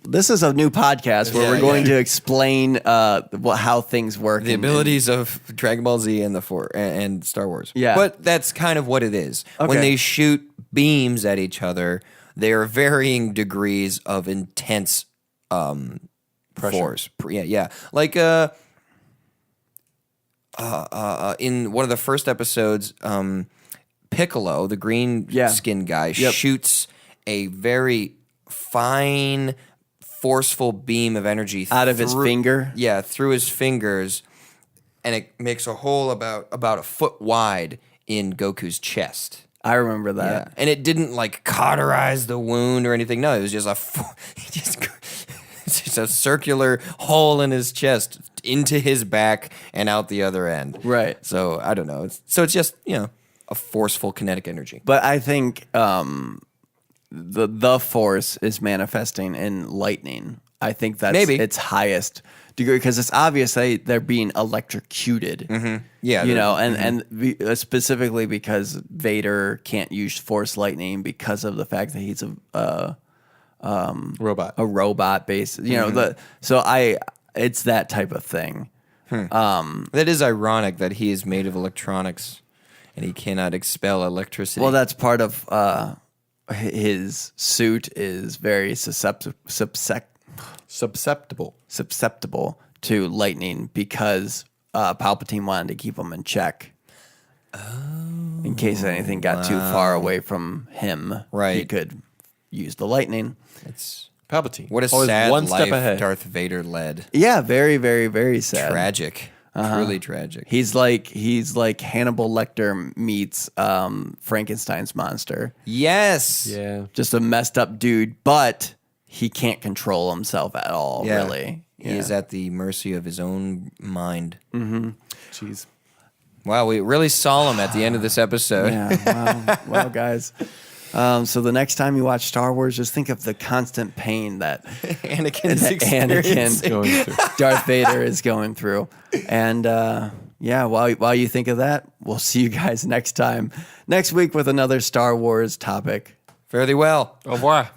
This is a new podcast where we're going to explain how things work. the abilities of Dragon Ball Z and and Star Wars. Yeah. But that's kind of what it is. When Okay. they shoot beams at each other, they are varying degrees of intense force. Yeah. Like in one of the first episodes, Piccolo, the green skinned guy, shoots a very fine, forceful beam of energy Out of his finger? Yeah, through his fingers, and it makes a hole about a foot wide in Goku's chest. I remember that. Yeah, and it didn't like cauterize the wound or anything. No, it was just it's just a circular hole in his chest into his back and out the other end. Right. So I don't know. It's just a forceful kinetic energy. But I think the Force is manifesting in lightning. I think that's Maybe. its highest degree because it's obvious they're being electrocuted. Yeah, you know, specifically because Vader can't use Force lightning because of the fact that he's a Robot. robot based. You know, it's that type of thing. That is ironic that he is made of electronics and he cannot expel electricity. Well, that's part of his suit is very Susceptible. susceptible to lightning because Palpatine wanted to keep him in check. In case anything got too far away from him, he Right. could use the lightning. It's Palpatine. what a Always sad one step life ahead. Darth Vader led. Yeah, very, very, very sad. Tragic. Truly tragic. He's like Hannibal Lecter meets Frankenstein's monster. Yes. Yeah. Just a messed up dude, but he can't control himself at all, Yeah. really. He is at the mercy of his own mind. Jeez. Wow, we really solemn at the end of this episode. Yeah, wow, guys. So the next time you watch Star Wars, just think of the constant pain that Anakin's experiencing. Going through. Darth Vader is going through. And while you think of that, we'll see you guys next week with another Star Wars topic. Fare thee well. Au revoir.